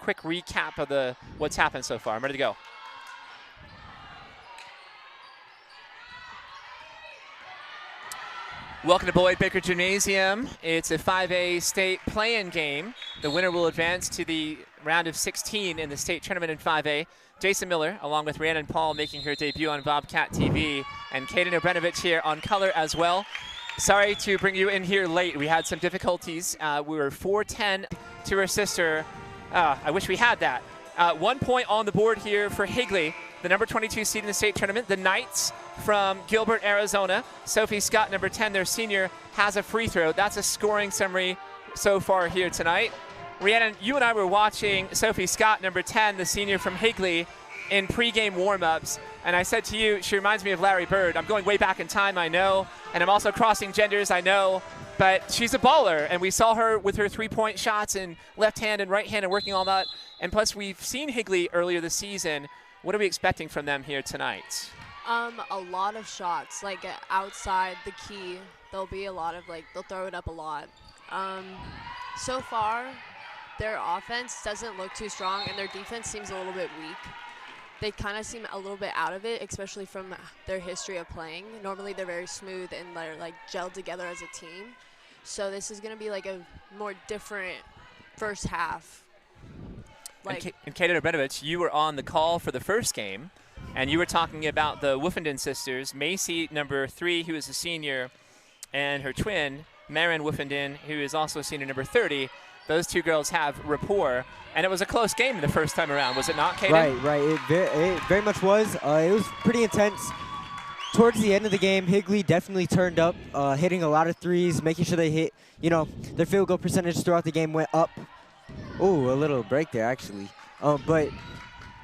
quick recap of what's happened so far. I'm ready to go. Welcome to Boyd Baker Gymnasium. It's a 5A state play-in game. The winner will advance to the round of 16 in the state tournament in 5A. Jason Miller, along with Rhiannon Paul, making her debut on Bobcat TV, and Kaden Obrenovich here on color as well. Sorry to bring you in here late. We had some difficulties. We were 4-10 to her sister. I wish we had that. 1 point on the board here for Higley, the number 22 seed in the state tournament. The Knights from Gilbert, Arizona. Sophie Scott, number 10, their senior, has a free throw. That's a scoring summary so far here tonight. Rhiannon, you and I were watching Sophie Scott, number 10, the senior from Higley, in pregame warm-ups. And I said to you, she reminds me of Larry Bird. I'm going way back in time, I know. And I'm also crossing genders, I know. But she's a baller, and we saw her with her three-point shots in left hand and right hand and working all that. And plus, we've seen Higley earlier this season. What are we expecting from them here tonight? A lot of shots, like outside the key. There'll be a lot of, they'll throw it up a lot. So far, their offense doesn't look too strong, and their defense seems a little bit weak. They kind of seem a little bit out of it, especially from their history of playing. Normally, they're very smooth and they're, gelled together as a team. So this is going to be, a more different first half. And Kaden Obrenovich, you were on the call for the first game, and you were talking about the Woofenden sisters, Macy, number 3, who is a senior, and her twin, Marin Woofenden, who is also a senior, number 30. Those two girls have rapport, and it was a close game the first time around, was it not, Kaden? Right. It very much was. It was pretty intense. Towards the end of the game, Higley definitely turned up, hitting a lot of threes, making sure they hit, their field goal percentage throughout the game went up. Ooh, a little break there, actually. But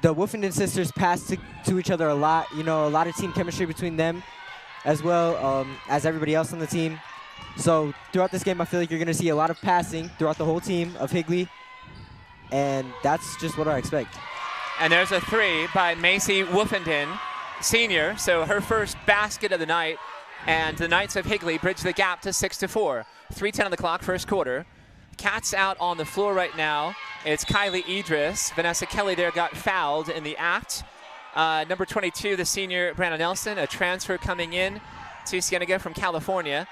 the Woofenden sisters passed to each other a lot. A lot of team chemistry between them as well as everybody else on the team. So throughout this game, I feel like you're going to see a lot of passing throughout the whole team of Higley. And that's just what I expect. And there's a three by Macy Woofenden, senior. So her first basket of the night. And the Knights of Higley bridge the gap to 6-4. 3:10 on the clock, first quarter. Cats out on the floor right now. It's Kylie Idris. Vanessa Kelly there got fouled in the act. Number 22, the senior Brandon Nelson, a transfer coming in to Cienega from California.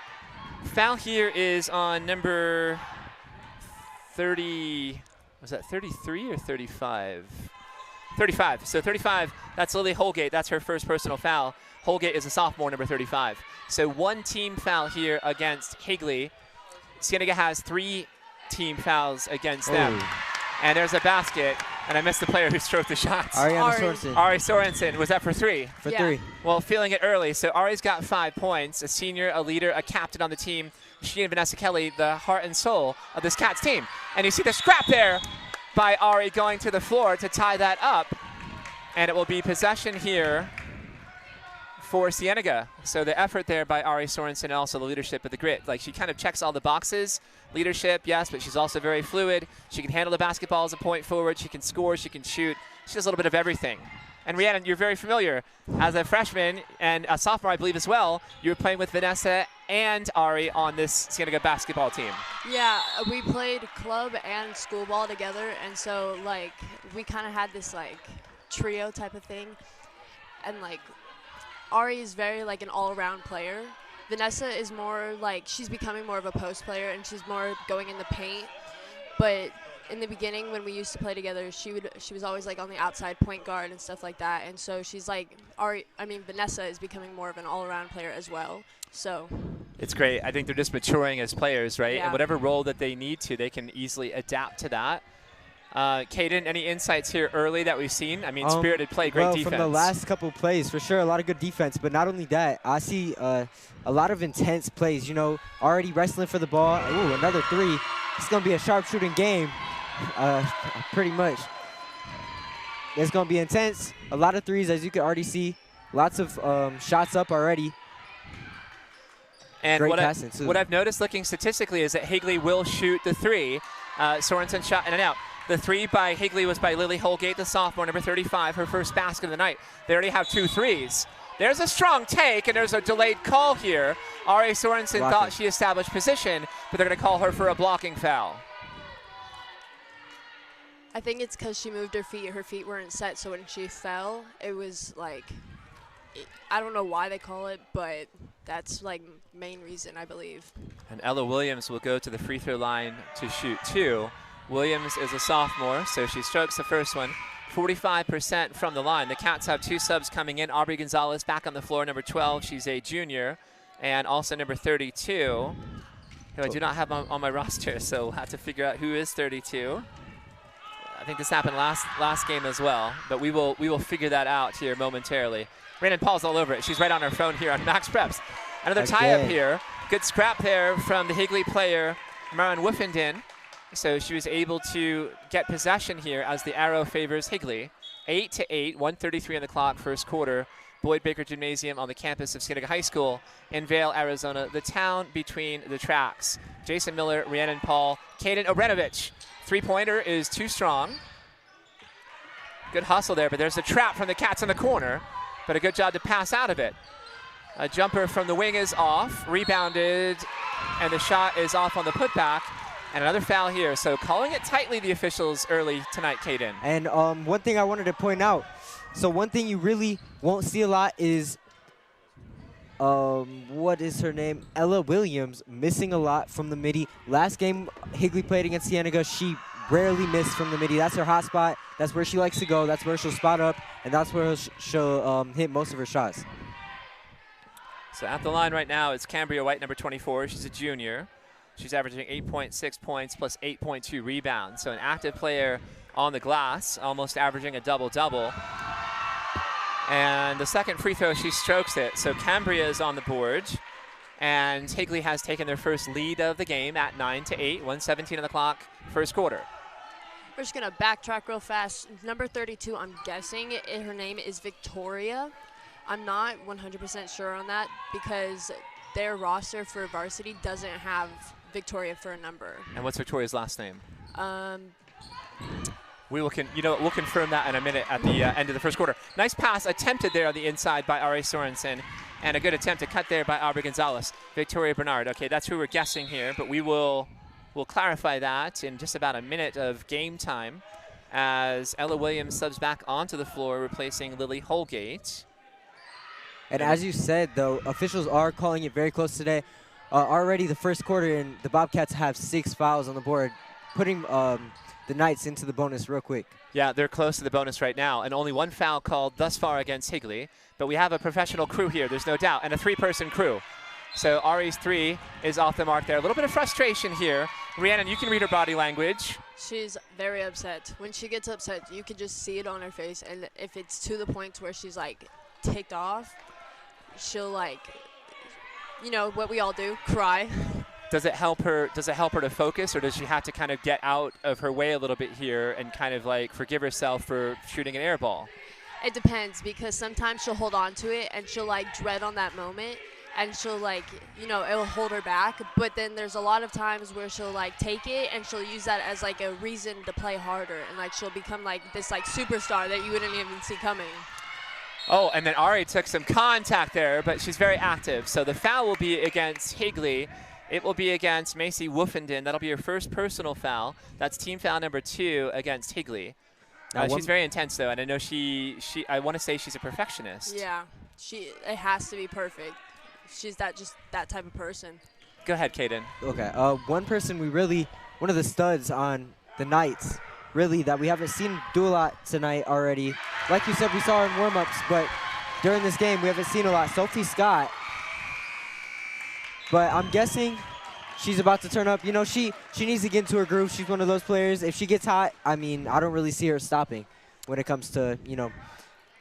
Foul here is on number 30, was that 33 or 35? 35, so 35, that's Lily Holgate. That's her first personal foul. Holgate is a sophomore, number 35. So one team foul here against Higley. Cienega has 3 team fouls against them. And there's a basket, and I missed the player who stroked the shots. Ari Sorensen. Was that for 3? For 3. Well, feeling it early. So Ari's got 5 points, a senior, a leader, a captain on the team. She and Vanessa Kelly, the heart and soul of this Cats team. And you see the scrap there by Ari going to the floor to tie that up. And it will be possession here for Cienega. So the effort there by Ari Sorensen, and also the leadership of the grit. She kind of checks all the boxes. Leadership, yes, but she's also very fluid. She can handle the basketball as a point forward. She can score. She can shoot. She does a little bit of everything. And Rhiannon, you're very familiar. As a freshman and a sophomore, I believe as well, you were playing with Vanessa and Ari on this Cienega basketball team. Yeah, we played club and school ball together, and so we kind of had this trio type of thing. And Ari is very an all-around player. Vanessa is more she's becoming more of a post player, and she's more going in the paint. But in the beginning, when we used to play together, she was always on the outside point guard and stuff like that. And so she's Vanessa is becoming more of an all-around player as well. So it's great. I think they're just maturing as players, right? Yeah. And whatever role that they need to, they can easily adapt to that. Kaden, any insights here early that we've seen? I mean, spirited play, great defense. From the last couple plays, for sure, a lot of good defense. But not only that, I see a lot of intense plays. Already wrestling for the ball. Ooh, another 3. It's going to be a sharpshooting game, pretty much. It's going to be intense. A lot of threes, as you can already see. Lots of shots up already. And what I've noticed looking statistically is that Higley will shoot the 3. Sorensen shot in and out. The 3 by Higley was by Lily Holgate, the sophomore, number 35, her first basket of the night. They already have 2 threes. There's a strong take, and there's a delayed call here. Ari Sorensen thought she established position, but they're going to call her for a blocking foul. I think it's because she moved her feet. Her feet weren't set, so when she fell, it was like, I don't know why they call it, but that's like main reason, I believe. And Ella Williams will go to the free throw line to shoot 2. Williams is a sophomore, so she strokes the first one. 45% from the line. The Cats have 2 subs coming in. Aubrey Gonzalez back on the floor, number 12. She's a junior. And also number 32, who I do not have on my roster, so we'll have to figure out who is 32. I think this happened last game as well, but we will figure that out here momentarily. Rhiannon Paul's all over it. She's right on her phone here on Max Preps. Another tie-up here. Good scrap there from the Higley player, Marin Woofenden. So she was able to get possession here as the arrow favors Higley. 8-8, 1:33 on the clock, first quarter. Boyd Baker Gymnasium on the campus of Cienega High School in Vail, Arizona, the town between the tracks. Jason Miller, Rhiannon Paul, Kaden Orenovich. Three-pointer is too strong. Good hustle there, but there's a trap from the Cats in the corner, but a good job to pass out of it. A jumper from the wing is off, rebounded, and the shot is off on the putback. And another foul here, so calling it tightly, the officials early tonight, Kaden. And one thing I wanted to point out, so one thing you really won't see a lot is, what is her name? Ella Williams missing a lot from the midi. Last game Higley played against Cienega, she rarely missed from the midi. That's her hot spot. That's where she likes to go. That's where she'll spot up, and that's where she'll hit most of her shots. So at the line right now is Cambria White, number 24. She's a junior. She's averaging 8.6 points plus 8.2 rebounds. So an active player on the glass, almost averaging a double-double. And the second free throw, she strokes it. So Cambria is on the board. And Higley has taken their first lead of the game at 9-8, 1:17 on the clock, first quarter. We're just going to backtrack real fast. Number 32, I'm guessing her name is Victoria. I'm not 100% sure on that because their roster for varsity doesn't have Victoria for a number. And what's Victoria's last name? We'll confirm that in a minute at the end of the first quarter. Nice pass attempted there on the inside by Ari Sorensen, and a good attempt to cut there by Aubrey Gonzalez. Victoria Bernard. Okay, that's who we're guessing here, but we'll clarify that in just about a minute of game time as Ella Williams subs back onto the floor, replacing Lily Holgate. And as you said, though, officials are calling it very close today. Already the first quarter, and the Bobcats have 6 fouls on the board, putting the Knights into the bonus real quick. Yeah, they're close to the bonus right now, and only 1 foul called thus far against Higley. But we have a professional crew here, there's no doubt, and a 3-person crew. So Ari's 3 is off the mark there. A little bit of frustration here. Rhiannon, you can read her body language. She's very upset. When she gets upset, you can just see it on her face, and if it's to the point where she's like ticked off, she'll like, you know what we all do, cry. Does it help her to focus, or does she have to kind of get out of her way a little bit here and kind of like forgive herself for shooting an air ball? It depends, because sometimes she'll hold on to it and she'll like dread on that moment, and she'll like, you know, it'll hold her back. But then there's a lot of times where she'll like take it and she'll use that as like a reason to play harder, and like she'll become like this like superstar that you wouldn't even see coming. Oh, and then Ari took some contact there, but she's very active. So the foul will be against Higley. It will be against Macy Woofenden. That'll be her first personal foul. That's team foul number 2 against Higley. She's very intense, though, and I know I want to say she's a perfectionist. Yeah, it has to be perfect. She's just that type of person. Go ahead, Kaden. Okay, one person one of the studs on the Knights, really, that we haven't seen do a lot tonight already. Like you said, we saw her in warm-ups, but during this game, we haven't seen a lot. Sophie Scott. But I'm guessing she's about to turn up. You know, she needs to get into her groove. She's one of those players. If she gets hot, I mean, I don't really see her stopping when it comes to, you know,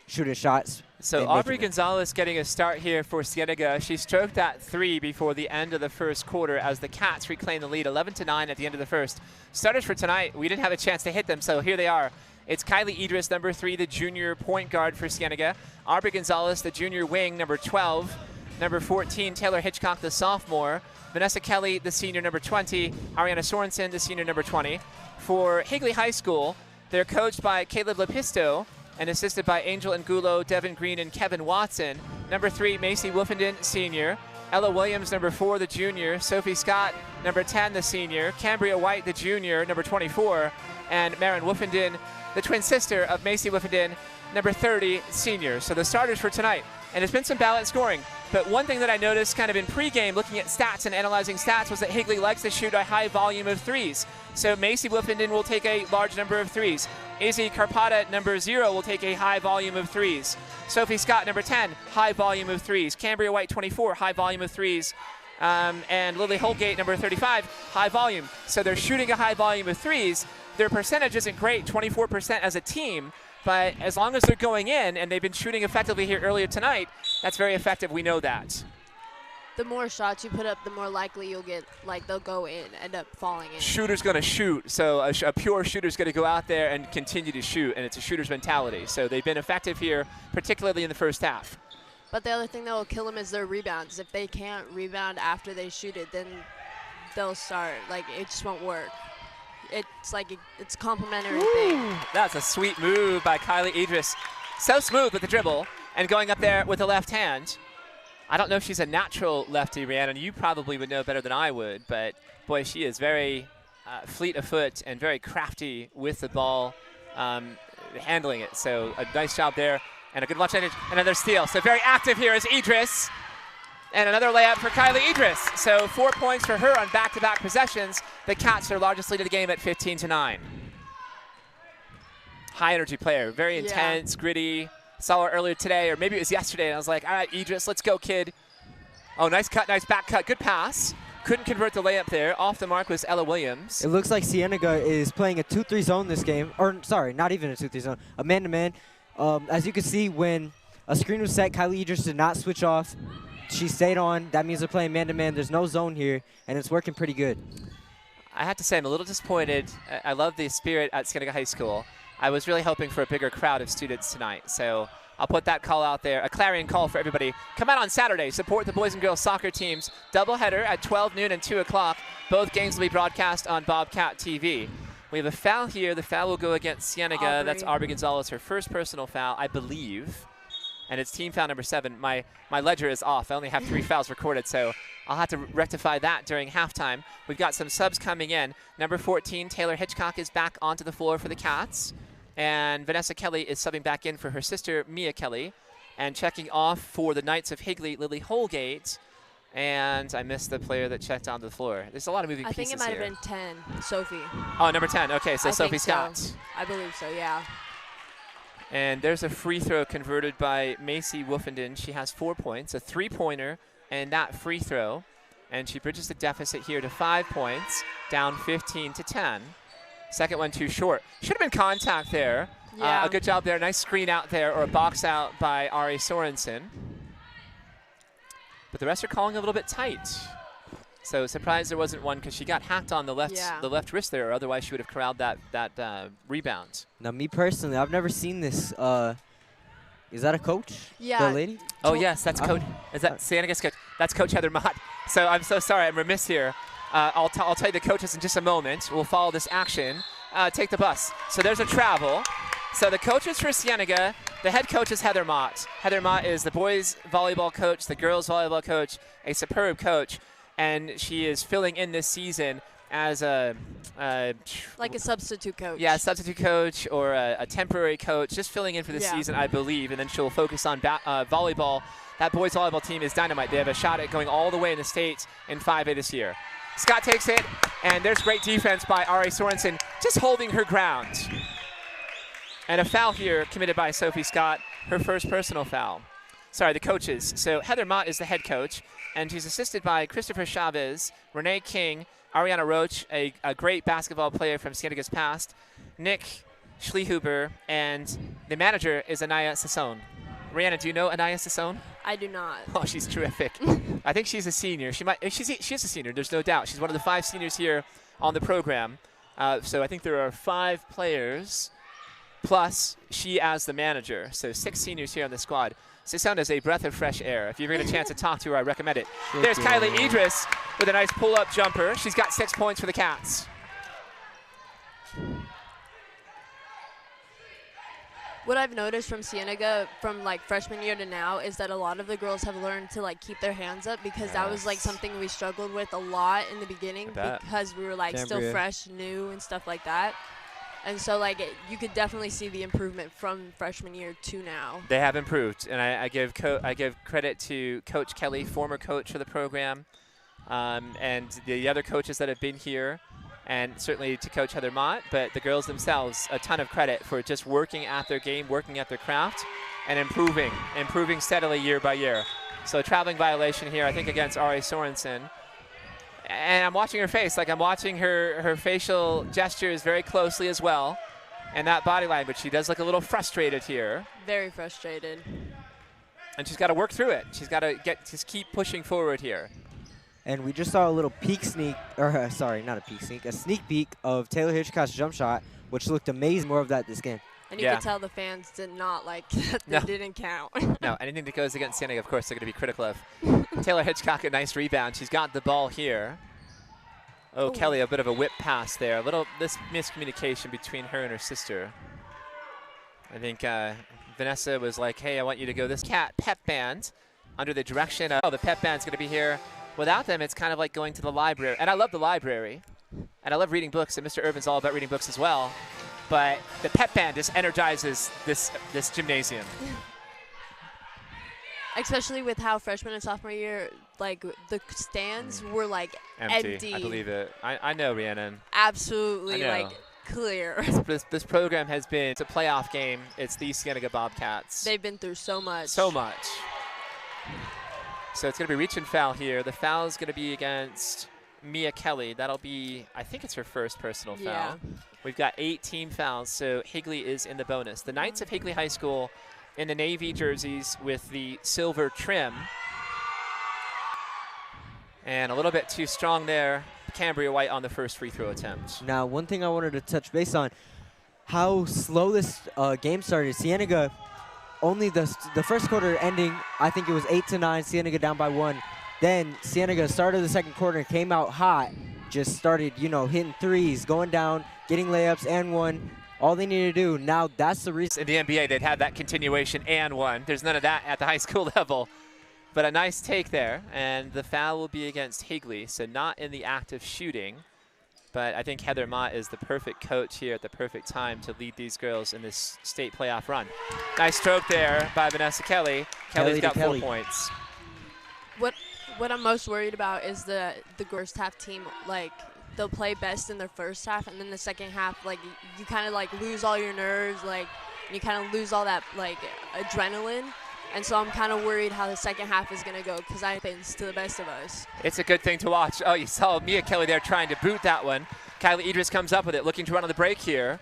shooting shots. So Aubrey Gonzalez getting a start here for Cienega. She stroked that 3 before the end of the first quarter as the Cats reclaim the lead 11-9 at the end of the first. Starters for tonight, we didn't have a chance to hit them, so here they are. It's Kylie Idris, number 3, the junior point guard for Cienega. Aubrey Gonzalez, the junior wing, number 12. Number 14, Taylor Hitchcock, the sophomore. Vanessa Kelly, the senior, number 20. Ariana Sorensen, the senior, number 20. For Higley High School, they're coached by Caleb Lepisto and assisted by Angel Angulo, Devin Green, and Kevin Watson. Number 3, Macy Woofenden, senior. Ella Williams, number 4, the junior. Sophie Scott, number 10, the senior. Cambria White, the junior, number 24. And Maren Woofenden, the twin sister of Macy Woofenden, number 30, senior. So the starters for tonight. And it's been some balanced scoring. But one thing that I noticed kind of in pregame, looking at stats and analyzing stats, was that Higley likes to shoot a high volume of threes. So Macy Woofenden will take a large number of threes. Izzy Carpata, number 0, will take a high volume of threes. Sophie Scott, number 10, high volume of threes. Cambria White, 24, high volume of threes. And Lily Holgate, number 35, high volume. So they're shooting a high volume of threes. Their percentage isn't great, 24% as a team. But as long as they're going in, and they've been shooting effectively here earlier tonight, that's very effective. We know that. The more shots you put up, the more likely you'll get, like, they'll go in, end up falling in. Shooter's going to shoot. So a pure shooter's going to go out there and continue to shoot, and it's a shooter's mentality. So they've been effective here, particularly in the first half. But the other thing that will kill them is their rebounds. If they can't rebound after they shoot it, then they'll start. Like, it just won't work. It's like it's a complimentary thing. That's a sweet move by Kylie Idris. So smooth with the dribble and going up there with the left hand. I don't know if she's a natural lefty, Rhiannon. You probably would know better than I would, but boy, she is very fleet of foot and very crafty with the ball, handling it. So a nice job there and a good launch. Another steal. So very active here is Idris. And another layup for Kylie Idris. So 4 points for her on back-to-back possessions. The Cats, their largest lead of the game at 15-9. High-energy player, very intense, gritty. Saw her earlier today, or maybe it was yesterday, and I was like, all right, Idris, let's go, kid. Oh, nice cut, nice back cut, good pass. Couldn't convert the layup there. Off the mark was Ella Williams. It looks like Cienega is playing a 2-3 zone this game. Or, sorry, not even a 2-3 zone, a man-to-man. As you can see, when a screen was set, Kylie Idris did not switch off. She stayed on. That means they're playing man-to-man. There's no zone here, and it's working pretty good. I have to say, I'm a little disappointed. I love the spirit at Cienega High School. I was really hoping for a bigger crowd of students tonight, so I'll put that call out there, a clarion call for everybody. Come out on Saturday, support the boys and girls soccer teams. Doubleheader at 12 noon and 2 o'clock. Both games will be broadcast on Bobcat TV. We have a foul here. The foul will go against Cienega. That's Aubrey Gonzalez, her first personal foul, I believe. And it's team foul number 7. My ledger is off. I only have 3 fouls recorded, so I'll have to rectify that during halftime. We've got some subs coming in. Number 14, Taylor Hitchcock, is back onto the floor for the Cats. And Vanessa Kelly is subbing back in for her sister, Mia Kelly. And checking off for the Knights of Higley, Lily Holgate. And I missed the player that checked onto the floor. There's a lot of moving pieces here. I think it might have been 10, Sophie. Oh, number 10. Okay, so Sophie Scott. So. I believe so, yeah. And there's a free throw converted by Macy Woofenden. She has 4 points, a 3-pointer, and that free throw. And she bridges the deficit here to 5 points, down 15-10. Second one too short. Should have been contact there. Yeah. A good job there. Nice screen out there, or a box out by Ari Sorensen. But the rest are calling a little bit tight. So surprised there wasn't one, because she got hacked on the left wrist there, or otherwise she would have corralled that rebound. Now, me personally, I've never seen this. Is that a coach? Yeah. The lady? Oh, yes, that's Coach. Is that Cienega's coach? That's Coach Heather Mott. So I'm so sorry, I'm remiss here. I'll tell you the coaches in just a moment. We'll follow this action. Take the bus. So there's a travel. So the coaches for Cienega, the head coach is Heather Mott. Heather Mott is the boys volleyball coach, the girls volleyball coach, a superb coach. And she is filling in this season as like a substitute coach. Yeah, a substitute coach or a temporary coach, just filling in for the season, I believe. And then she'll focus on volleyball. That boys volleyball team is dynamite. They have a shot at going all the way in the States in 5A this year. Scott takes it, and there's great defense by Ari Sorensen, just holding her ground. And a foul here committed by Sophie Scott, her first personal foul. Sorry, the coaches. So Heather Mott is the head coach, and she's assisted by Christopher Chavez, Renee King, Ariana Roach, a great basketball player from Cienega's past, Nick Schlehuber, and the manager is Anaya Sassone. Rihanna, do you know Anaya Sassone? I do not. Oh, she's terrific. I think she's a senior. She is a senior, there's no doubt. She's one of the 5 seniors here on the program. So I think there are 5 players, plus she as the manager. So 6 seniors here on the squad. Sassone is a breath of fresh air. If you ever get a chance to talk to her, I recommend it. There's Kylie Idris with a nice pull-up jumper. She's got 6 points for the Cats. What I've noticed from Cienega from like freshman year to now is that a lot of the girls have learned to like keep their hands up, because that was like something we struggled with a lot in the beginning because we were like still fresh, new and stuff like that. And so like you could definitely see the improvement from freshman year to now. They have improved, and I give credit to Coach Kelly, former coach for the program, and the other coaches that have been here, and certainly to Coach Heather Mott, but the girls themselves, a ton of credit for just working at their game, working at their craft, and improving steadily year by year. So a traveling violation here, I think, against Ari Sorensen. And I'm watching her face, like I'm watching her facial gestures very closely as well. And that body language, she does look a little frustrated here. Very frustrated. And she's got to work through it. She's got to just keep pushing forward here. And we just saw a little sneak peek of Taylor Hitchcock's jump shot, which looked amazing. More of that this game. And you could tell the fans did not like that. They didn't count. No, anything that goes against Cienega, of course, they're going to be critical of. Taylor Hitchcock, a nice rebound. She's got the ball here. Oh, Kelly, a bit of a whip pass there. A little miscommunication between her and her sister. I think Vanessa was like, hey, I want you to go this pep band under the direction of, the pep band's going to be here. Without them, it's kind of like going to the library. And I love the library. And I love reading books, and Mr. Irvin's all about reading books as well. But the pep band just energizes this gymnasium. Especially with how freshman and sophomore year, like the stands were like empty. I believe it. I know, Rhiannon. Absolutely, like clear. This program has been, it's a playoff game. It's the Cienega Bobcats. They've been through so much. So much. So it's going to be reach and foul here. The foul is going to be against Mia Kelly. That'll be, I think it's her first personal foul. Yeah. We've got 8 team fouls, so Higley is in the bonus. The Knights of Higley High School in the navy jerseys with the silver trim. And a little bit too strong there. Cambria White on the first free throw attempt. Now, one thing I wanted to touch base on, how slow this game started. Cienega, only the first quarter ending, I think it was 8-9, Cienega down by 1. Then Cienega started the second quarter, came out hot, just started, hitting threes, going down, getting layups and one. All they need to do now, that's the reason. In the NBA, they'd have that continuation and one. There's none of that at the high school level. But a nice take there, and the foul will be against Higley, so not in the act of shooting. But I think Heather Mott is the perfect coach here at the perfect time to lead these girls in this state playoff run. Nice stroke there by Vanessa Kelly. Kelly's got 4 points. What I'm most worried about is the first half team, like, they'll play best in their first half, and then the second half, like, you kind of, like, lose all your nerves, like, you kind of lose all that, like, adrenaline. And so I'm kind of worried how the second half is going to go, because I think it's to the best of us. It's a good thing to watch. Oh, you saw Mia Kelly there trying to boot that one. Kylie Idris comes up with it, looking to run on the break here.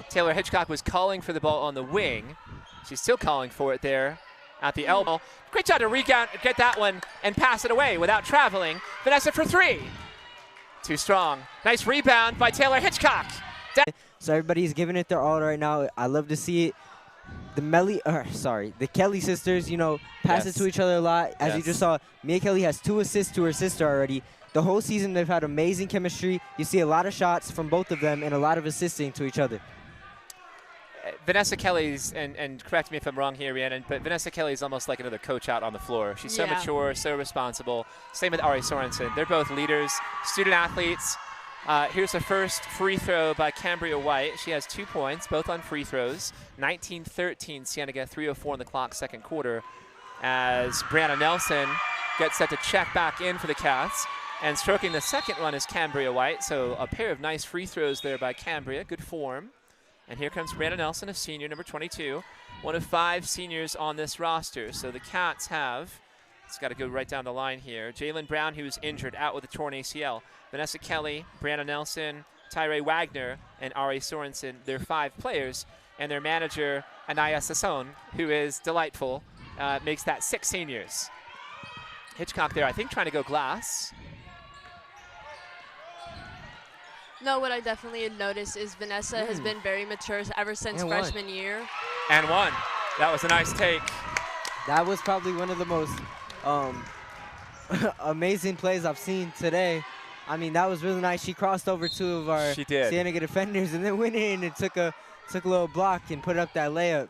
Taylor Hitchcock was calling for the ball on the wing. She's still calling for it there at the elbow. Great job to get that one and pass it away without traveling. Vanessa for 3. Too strong. Nice rebound by Taylor Hitchcock. So everybody's giving it their all right now. I love to see it. The Kelly sisters, pass it to each other a lot. As you just saw, Mia Kelly has 2 assists to her sister already. The whole season, they've had amazing chemistry. You see a lot of shots from both of them and a lot of assisting to each other. Vanessa Kelly's, and correct me if I'm wrong here, Rhiannon, but Vanessa Kelly's almost like another coach out on the floor. She's so mature, so responsible. Same with Ari Sorensen. They're both leaders, student athletes. Here's the first free throw by Cambria White. She has 2 points, both on free throws. 19-13 Cienega, 3:04 in the clock, second quarter, as Brianna Nelson gets set to check back in for the Cats. And stroking the second one is Cambria White, so a pair of nice free throws there by Cambria, good form. And here comes Brianna Nelson, a senior, number 22, one of 5 seniors on this roster. So the Cats have, it's got to go right down the line here, Jalen Brown, who's injured, out with a torn ACL. Vanessa Kelly, Brianna Nelson, Tyree Wagner, and Ari Sorensen. They're 5 players, and their manager, Anaya Sasson, who is delightful, makes that 6 seniors. Hitchcock there, I think, trying to go glass. No, what I definitely noticed is Vanessa has been very mature ever since freshman year. And 1. That was a nice take. That was probably one of the most amazing plays I've seen today. I mean, that was really nice. She crossed over 2 of our Cienega defenders and then went in and took a little block and put up that layup.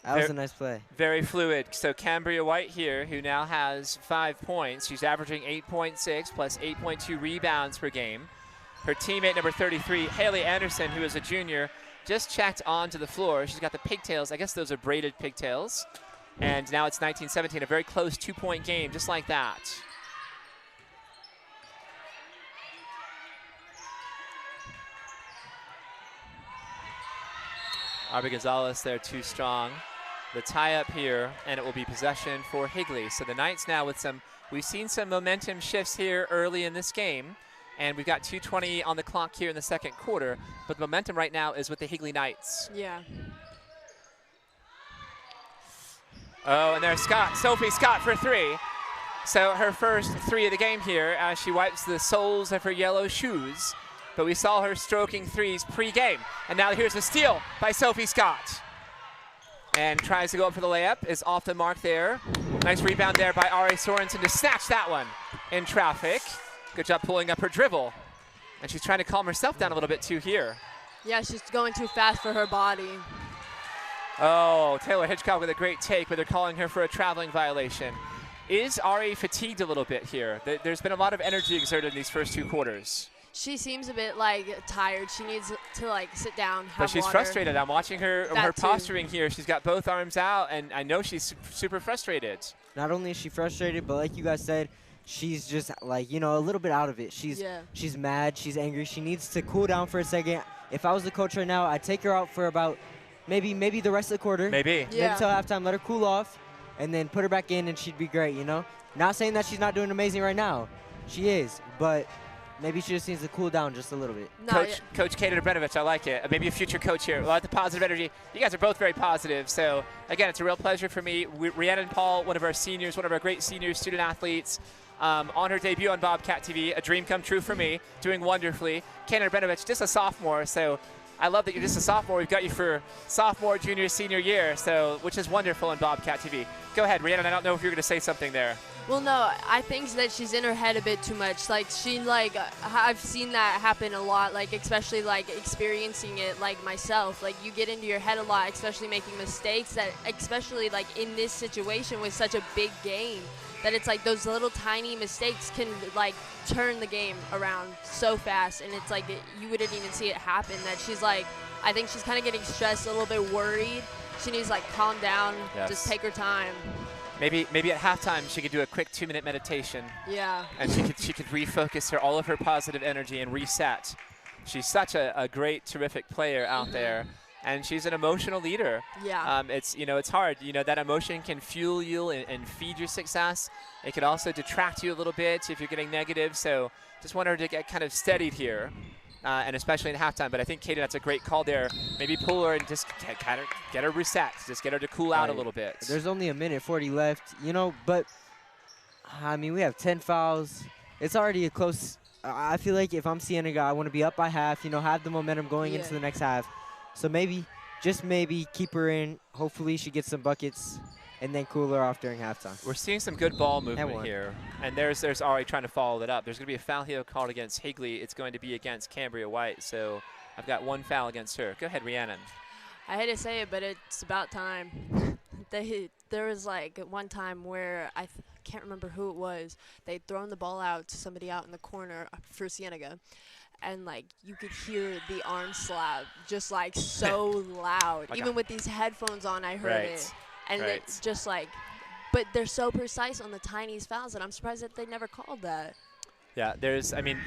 That was a nice play. Very fluid. So Cambria White here, who now has 5 points. She's averaging 8.6 plus 8.2 rebounds per game. Her teammate, number 33, Haley Anderson, who is a junior, just checked onto the floor. She's got the pigtails. I guess those are braided pigtails. And now it's 19-17, a very close 2-point game, just like that. Arby Gonzalez there, too strong. The tie-up here, and it will be possession for Higley. So the Knights now with we've seen some momentum shifts here early in this game, and we've got 2:20 on the clock here in the second quarter, but the momentum right now is with the Higley Knights. Yeah. Oh, and there's Sophie Scott for 3. So her first 3 of the game here as she wipes the soles of her yellow shoes. But we saw her stroking threes pre-game. And now here's a steal by Sophie Scott. And tries to go up for the layup, is off the mark there. Nice rebound there by Ari Sorensen to snatch that one in traffic. Good job pulling up her dribble. And she's trying to calm herself down a little bit too here. Yeah, she's going too fast for her body. Oh, Taylor Hitchcock with a great take, but they're calling her for a traveling violation. Is Ari fatigued a little bit here? There's been a lot of energy exerted in these first 2 quarters. She seems a bit tired. She needs to sit down, have But she's water. frustrated. I'm watching her That posturing here. She's got both arms out, and I know she's super frustrated. Not only is she frustrated, but like you guys said, she's just a little bit out of it. She's mad, she's angry. She needs to cool down for a second. If I was the coach right now, I'd take her out for about maybe the rest of the quarter. Maybe. Maybe till halftime, let her cool off, and then put her back in, and she'd be great, Not saying that she's not doing amazing right now. She is, but maybe she just needs to cool down just a little bit. No, Coach Katie Dobranovich, I like it. Maybe a future coach here. A lot of the positive energy. You guys are both very positive. So, again, it's a real pleasure for me. Rhiannon Paul, one of our seniors, one of our great senior student athletes, on her debut on Bobcat TV, a dream come true for me, doing wonderfully. Katie Dobranovich, just a sophomore, so I love that you're just a sophomore. We've got you for sophomore, junior, senior year, so which is wonderful on Bobcat TV. Go ahead, Rhiannon. I don't know if you're going to say something there. Well, no, I think that she's in her head a bit too much. I've seen that happen a lot, especially experiencing it myself. You get into your head a lot, especially making mistakes that, especially in this situation with such a big game, that it's those little tiny mistakes can turn the game around so fast, and it's you wouldn't even see it happen. That she's I think she's kind of getting stressed, a little bit worried. She needs to calm down, just take her time. Maybe at halftime she could do a quick 2-minute meditation. Yeah. And she could refocus all of her positive energy and reset. She's such a great, terrific player out there, and she's an emotional leader. Yeah. It's hard. That emotion can fuel you and feed your success. It could also detract you a little bit if you're getting negative. So just want her to get kind of steadied here. And especially in halftime. But I think, Katie, that's a great call there. Maybe pull her and just kind of get her reset. Just get her to cool out a little bit. There's only 1:40 left, but, we have 10 fouls. It's already a close I feel like if I'm Cienega, I want to be up by half, have the momentum going into the next half. So maybe, just maybe, keep her in. Hopefully she gets some buckets, and then cool her off during halftime. We're seeing some good ball movement here. And there's Ari trying to follow it up. There's going to be a foul here called against Higley. It's going to be against Cambria White. So I've got 1 foul against her. Go ahead, Rhiannon. I hate to say it, but it's about time. There was one time where I can't remember who it was. They'd thrown the ball out to somebody out in the corner for Cienega. And you could hear the arm slap just so loud. Even with these headphones on, I heard it. And it's just but they're so precise on the tiniest fouls that I'm surprised that they never called that. Yeah,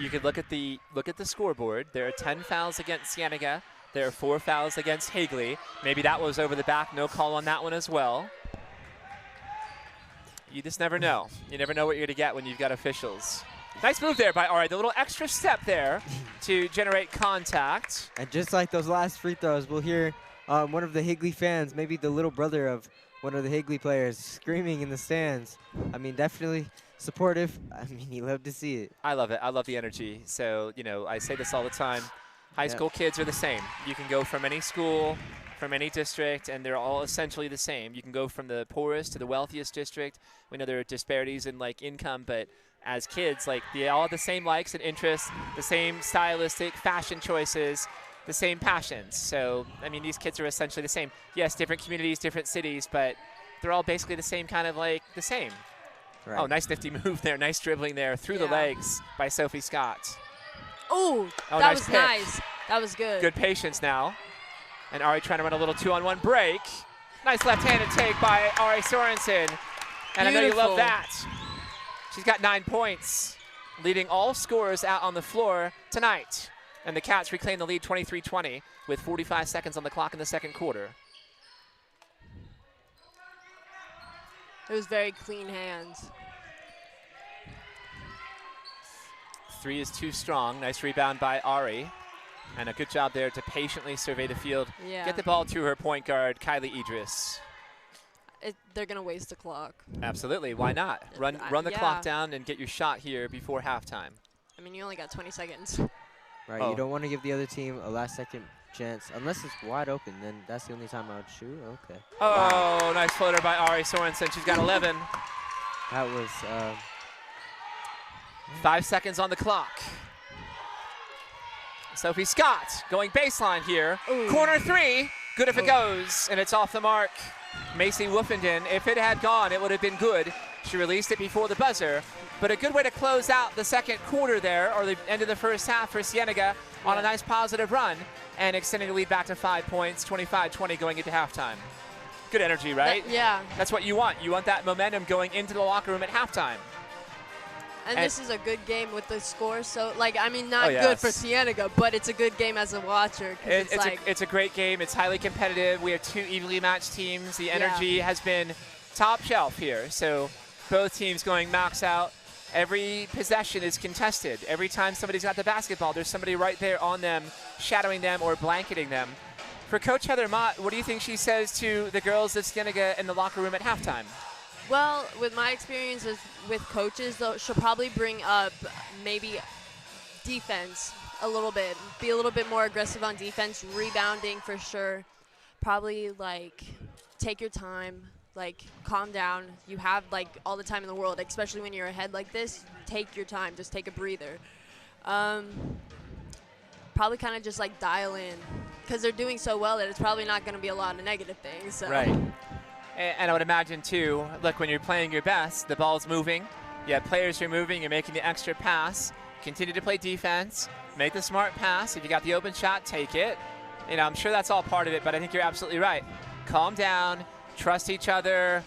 you could look at the scoreboard. There are 10 fouls against Cienega. There are 4 fouls against Higley. Maybe that was over the back. No call on that one as well. You just never know. You never know what you're going to get when you've got officials. Nice move there by Ari. The little extra step there to generate contact. And just like those last free throws, we'll hear one of the Higley fans, maybe the little brother of one of the Higley players, screaming in the stands. Definitely supportive. You love to see it. I love it. I love the energy. So, I say this all the time. High school kids are the same. You can go from any school, from any district, and they're all essentially the same. You can go from the poorest to the wealthiest district. We know there are disparities in income, but as kids, they all have the same likes and interests, the same stylistic fashion choices. the same passions. So, I mean, these kids are essentially the same. Yes, different communities, different cities, but they're all basically the same kind of like the same. Right. Oh, nice nifty move there. Nice dribbling there through the legs by Sophie Scott. Ooh, Oh, that nice was pick. nice. That was good. Good patience now. And Ari trying to run a little 2-on-1 break. Nice left-handed take by Ari Sorensen. And I know you love that. She's got 9 points, leading all scorers out on the floor tonight. And the Cats reclaim the lead 23-20 with 45 seconds on the clock in the second quarter. It was very clean hands. 3 is too strong. Nice rebound by Ari. And a good job there to patiently survey the field. Yeah. Get the ball to her point guard, Kylie Idris. They're going to waste the clock. Absolutely. Why not? Run the clock down and get your shot here before halftime. I mean, you only got 20 seconds. Right, you don't want to give the other team a last-second chance. Unless it's wide open, then that's the only time I would shoot. Okay. Oh, wow. Nice floater by Ari Sorensen. She's got 11. That was 5 seconds on the clock. Sophie Scott going baseline here. Ooh. Corner 3. Good if it goes, and it's off the mark. Macy Woofenden, if it had gone, it would have been good. She released it before the buzzer. But a good way to close out the second quarter there, or the end of the first half for Cienega on a nice positive run and extending the lead back to 5 points, 25-20 going into halftime. Good energy, right? Yeah. That's what you want. You want that momentum going into the locker room at halftime. And this is a good game with the score. So, like, I mean, not good for Cienega, but it's a good game as a watcher. It's a great game. It's highly competitive. We have 2 evenly matched teams. The energy has been top shelf here. So both teams going max out. Every possession is contested. Every time somebody's got the basketball, there's somebody right there on them, shadowing them or blanketing them. For Coach Heather Mott, what do you think she says to the girls of Cienega in the locker room at halftime? Well, with my experiences with coaches, though, she'll probably bring up maybe defense a little bit. Be a little bit more aggressive on defense, rebounding for sure. Probably, like, take your time, like, calm down. You have, like, all the time in the world, especially when you're ahead like this. Take your time. Just take a breather. Probably kind of just, like, dial in because they're doing so well that it's probably not going to be a lot of negative things. So. Right. And I would imagine, too, look, when you're playing your best, the ball's moving. You have players who are moving. You're making the extra pass. Continue to play defense. Make the smart pass. If you got the open shot, take it. You know, I'm sure that's all part of it, but I think you're absolutely right. Calm down. Trust each other.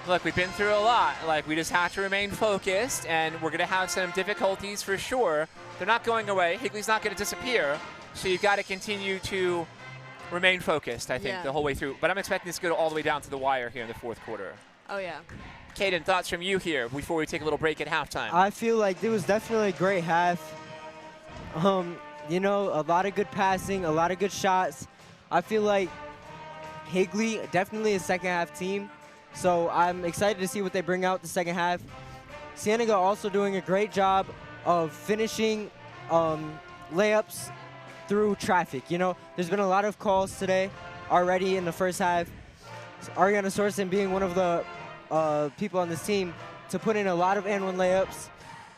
Look, we've been through a lot. Like, we just have to remain focused, and we're going to have some difficulties for sure. They're not going away. Higley's not going to disappear. So you've got to continue to remain focused, I think, the whole way through. But I'm expecting this to go all the way down to the wire here in the fourth quarter. Oh, yeah. Kaden, thoughts from you here before we take a little break at halftime? I feel like it was definitely a great half. You know, a lot of good passing, a lot of good shots. I feel like Higley, definitely a second half team. So I'm excited to see what they bring out the second half. Cienega also doing a great job of finishing layups through traffic. You know, there's been a lot of calls today already in the first half. Ariana Sorensen being one of the people on this team to put in a lot of and-one layups.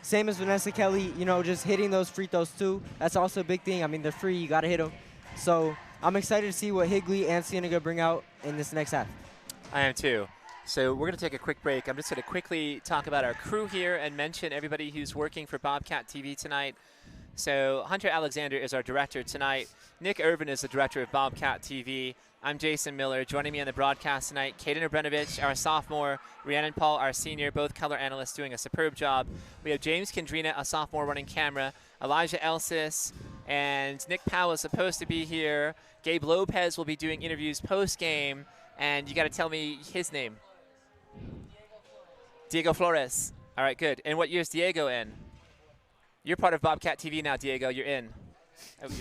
Same as Vanessa Kelly, you know, just hitting those free throws too. That's also a big thing. I mean, they're free. You got to hit them. So I'm excited to see what Higley and Cienega bring out in this next half. I am too. So we're going to take a quick break. I'm just going to quickly talk about our crew here and mention everybody who's working for Bobcat TV tonight. So Hunter Alexander is our director tonight. Nick Irvin is the director of Bobcat TV. I'm Jason Miller. Joining me on the broadcast tonight, Kaden Obrenovic, our sophomore, Rhiannon Paul, our senior, both color analysts doing a superb job. We have James Kendrina, a sophomore, running camera, Elijah Elsis, and Nick Powell is supposed to be here. Gabe Lopez will be doing interviews post-game, and you got to tell me his name. Diego Flores. All right, good. And what year is Diego in? You're part of Bobcat TV now, Diego. You're in.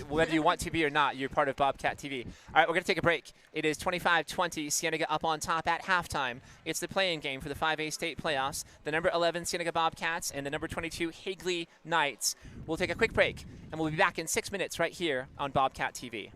Whether you want to be or not, you're part of Bobcat TV. All right, we're going to take a break. It is 25-20, Cienega up on top at halftime. It's the play-in game for the 5A state playoffs. The number 11 Cienega Bobcats and the number 22 Higley Knights. We'll take a quick break, and we'll be back in 6 minutes right here on Bobcat TV.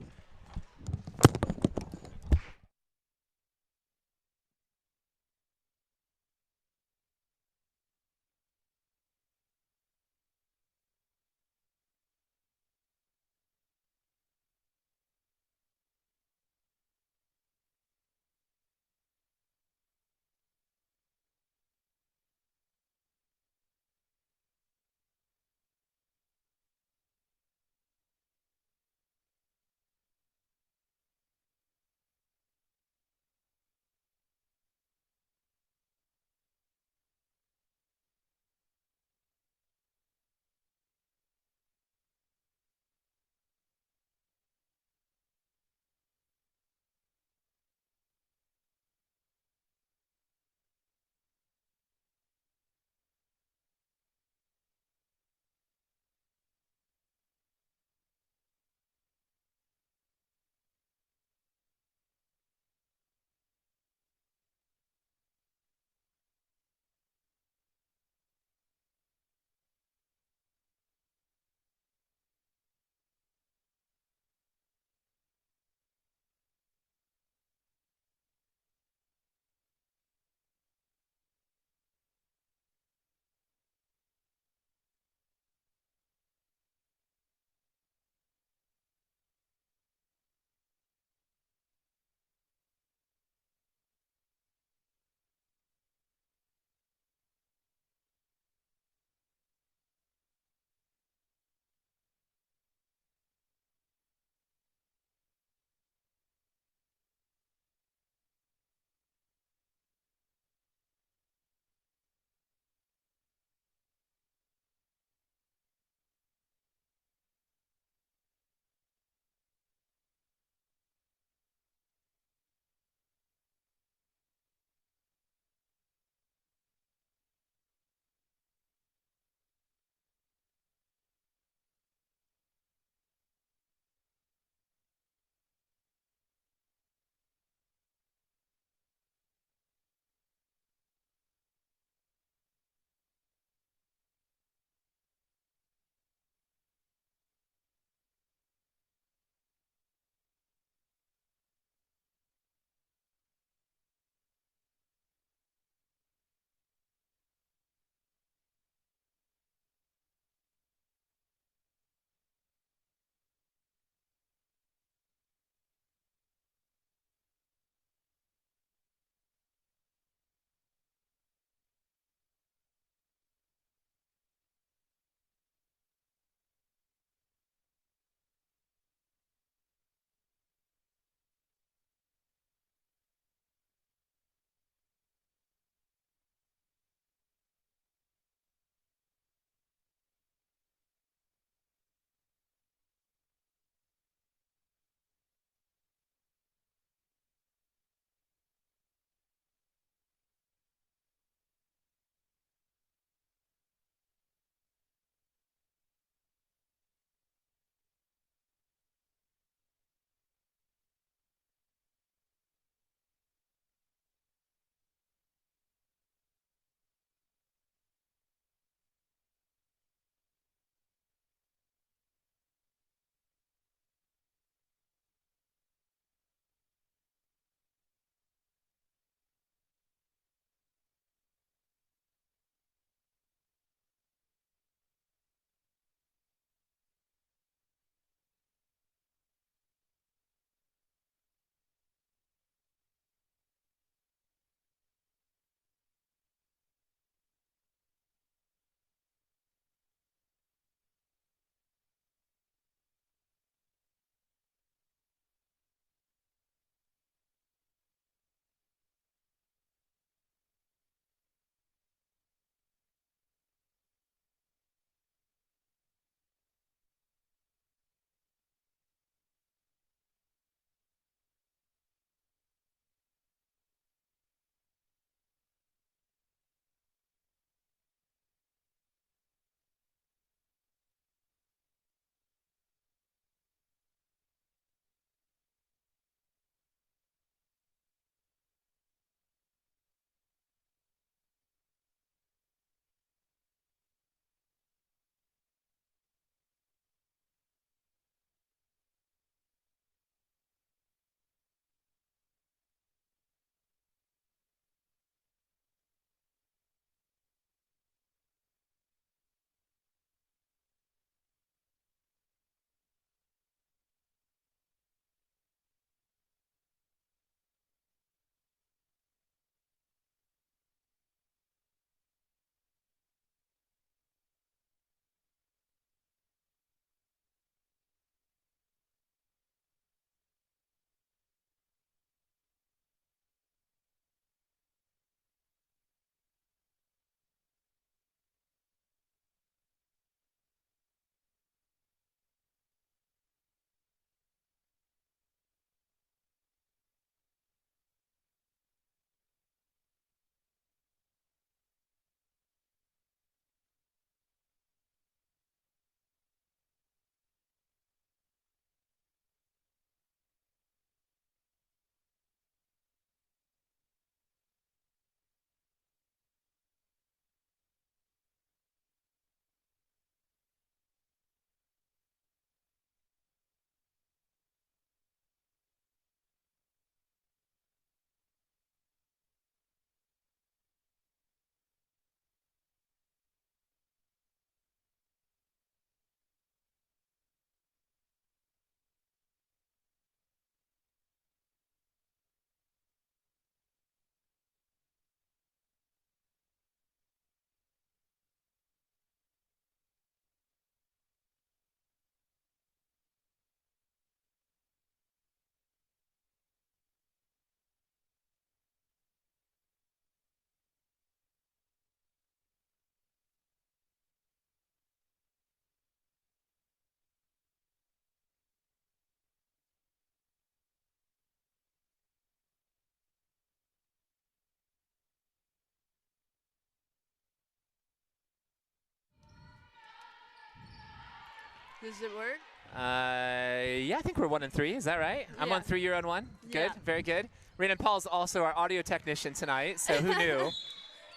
Does it work? Yeah, I think we're 1 and 3. Is that right? I'm Yeah. on 3, you're on 1. Good, Yeah. very good. Rhiannon Paul's also our audio technician tonight, so who knew?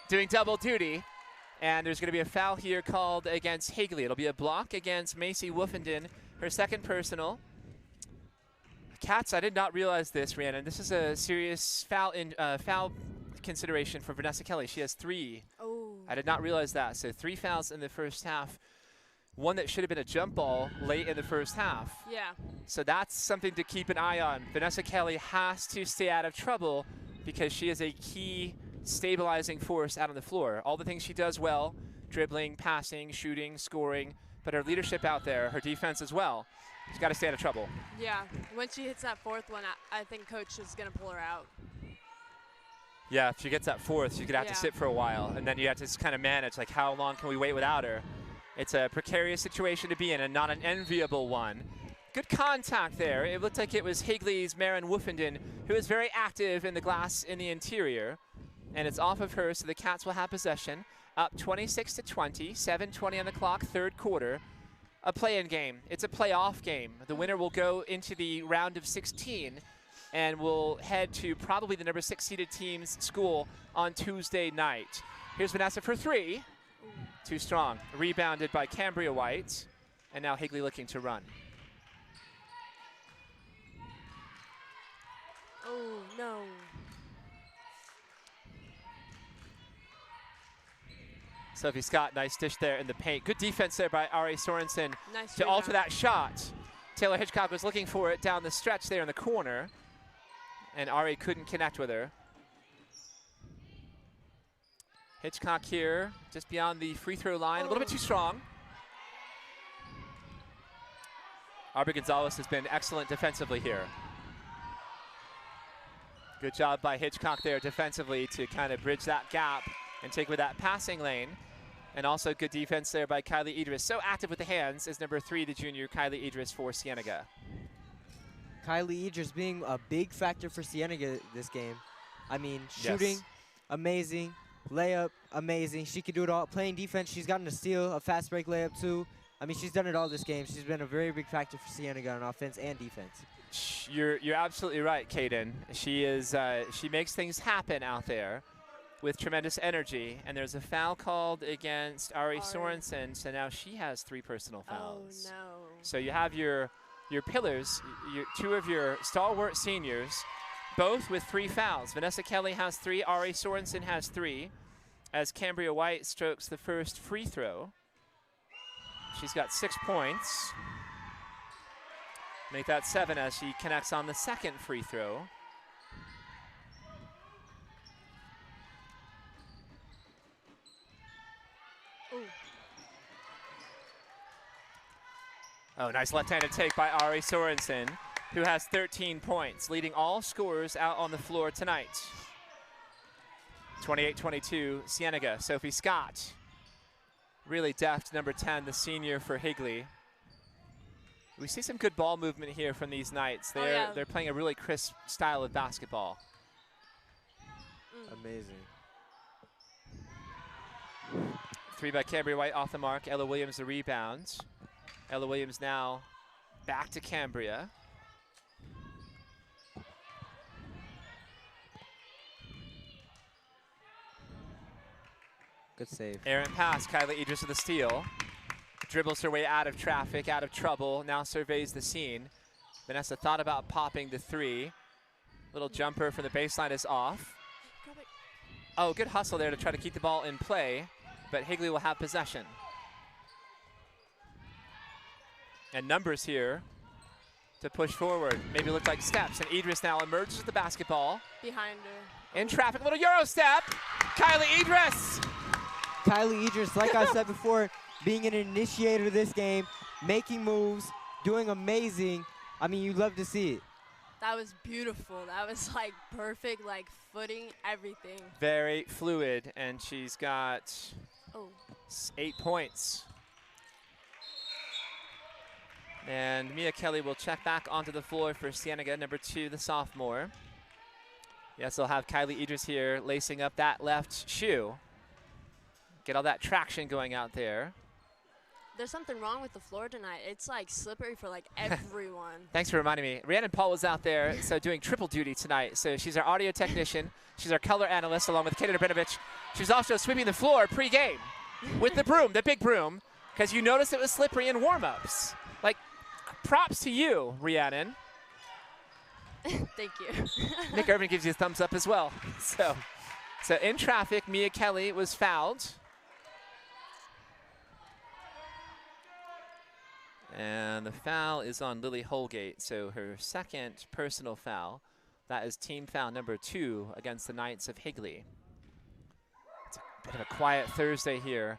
Doing double duty. And there's going to be a foul here called against Higley. It'll be a block against Macy Woofenden, her second personal. Cats, I did not realize this, Rhiannon. This is a serious foul consideration for Vanessa Kelly. She has 3. Oh. I did not realize that. So 3 fouls in the first half. One that should have been a jump ball late in the first half. Yeah. So that's something to keep an eye on. Vanessa Kelly has to stay out of trouble because she is a key stabilizing force out on the floor. All the things she does well, dribbling, passing, shooting, scoring, but her leadership out there, her defense as well. She's got to stay out of trouble. Yeah. When she hits that 4th one, I think Coach is going to pull her out. Yeah, if she gets that 4th, she's going to have to sit for a while, and then you have to just kind of manage, like, how long can we wait without her? It's a precarious situation to be in and not an enviable one. Good contact there. It looked like it was Higley's Maren Woofenden, who is very active in the glass in the interior. And it's off of her, so the Cats will have possession. Up 26-20, 7:20 on the clock, 3rd quarter. A play-in game. It's a playoff game. The winner will go into the round of 16 and will head to probably the number 6 seeded team's school on Tuesday night. Here's Vanessa for 3. Too strong. Rebounded by Cambria White. And now Higley looking to run. Oh, no. Sophie Scott, nice dish there in the paint. Good defense there by Ari Sorensen Nice to alter rebound. that shot. Taylor Hitchcock was looking for it down the stretch there in the corner, and Ari couldn't connect with her. Hitchcock here, just beyond the free throw line, a little bit too strong. Aubrey Gonzalez has been excellent defensively here. Good job by Hitchcock there defensively to kind of bridge that gap and take with that passing lane. And also good defense there by Kylie Idris. So active with the hands is number 3, the junior Kylie Idris for Cienega. Kylie Idris being a big factor for Cienega this game. I mean, shooting, amazing. Layup, amazing. She can do it all. Playing defense, she's gotten a steal, a fast break layup too. I mean, she's done it all this game. She's been a very big factor for Cienega on offense and defense. You're absolutely right, Kaden. She makes things happen out there with tremendous energy. And there's a foul called against Ari Sorensen, so now she has 3 personal fouls. Oh, no. So you have your pillars, 2 of your stalwart seniors, both with 3 fouls. Vanessa Kelly has 3, Ari Sorensen has 3, as Cambria White strokes the first free throw. She's got 6 points. Make that 7 as she connects on the second free throw. Ooh. Oh, nice left-handed take by Ari Sorensen, who has 13 points, leading all scorers out on the floor tonight. 28-22, Cienega. Sophie Scott, really deft, number 10, the senior for Higley. We see some good ball movement here from these Knights. They're playing a really crisp style of basketball. Amazing. 3 by Cambria White off the mark. Ella Williams the rebound. Ella Williams now back to Cambria. Good save. Errant pass, Kylie Idris with the steal. Dribbles her way out of traffic, out of trouble, now surveys the scene. Vanessa thought about popping the 3. Little jumper from the baseline is off. Oh, good hustle there to try to keep the ball in play, but Higley will have possession. And numbers here to push forward. Maybe look like steps, and Idris now emerges with the basketball. Behind her. In traffic, little Euro step. Kylie Idris. Kylie Idris, like I said before, being an initiator of this game, making moves, doing amazing. I mean, you love to see it. That was beautiful. That was like perfect, like footing, everything. Very fluid, and she's got 8 points. And Mia Kelly will check back onto the floor for Cienega, number 2, the sophomore. Yes, they'll have Kylie Idris here lacing up that left shoe. Get all that traction going out there. There's something wrong with the floor tonight. It's like slippery for like everyone. Thanks for reminding me. Rhiannon Paul was out there, so doing triple duty tonight. So she's our audio technician. She's our color analyst, along with Katie Dobrinovich. She's also sweeping the floor pre-game with the broom, the big broom, because you noticed it was slippery in warm-ups. Like, props to you, Rhiannon. Thank you. Nick Irvin gives you a thumbs up as well. So in traffic, Mia Kelly was fouled. And the foul is on Lily Holgate, so her second personal foul. That is team foul number 2 against the Knights of Higley. It's a bit of a quiet Thursday here.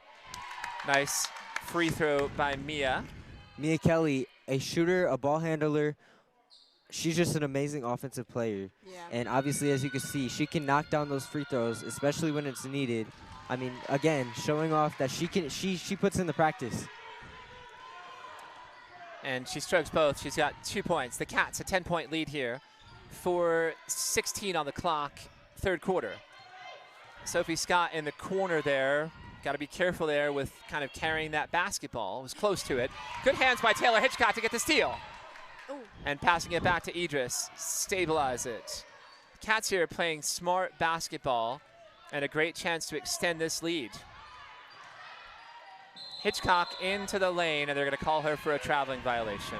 Nice free throw by Mia. Mia Kelly, a shooter, a ball handler. She's just an amazing offensive player. Yeah. And obviously, as you can see, she can knock down those free throws, especially when it's needed. I mean, again, showing off that she puts in the practice. And she strokes both. She's got 2 points. The Cats a 10-point lead here. 4:16 on the clock, third quarter. Sophie Scott in the corner there. Got to be careful there with kind of carrying that basketball. Was close to it. Good hands by Taylor Hitchcock to get the steal. Ooh. And passing it back to Idris. Stabilize it. Cats here playing smart basketball and a great chance to extend this lead. Hitchcock into the lane, and they're going to call her for a traveling violation.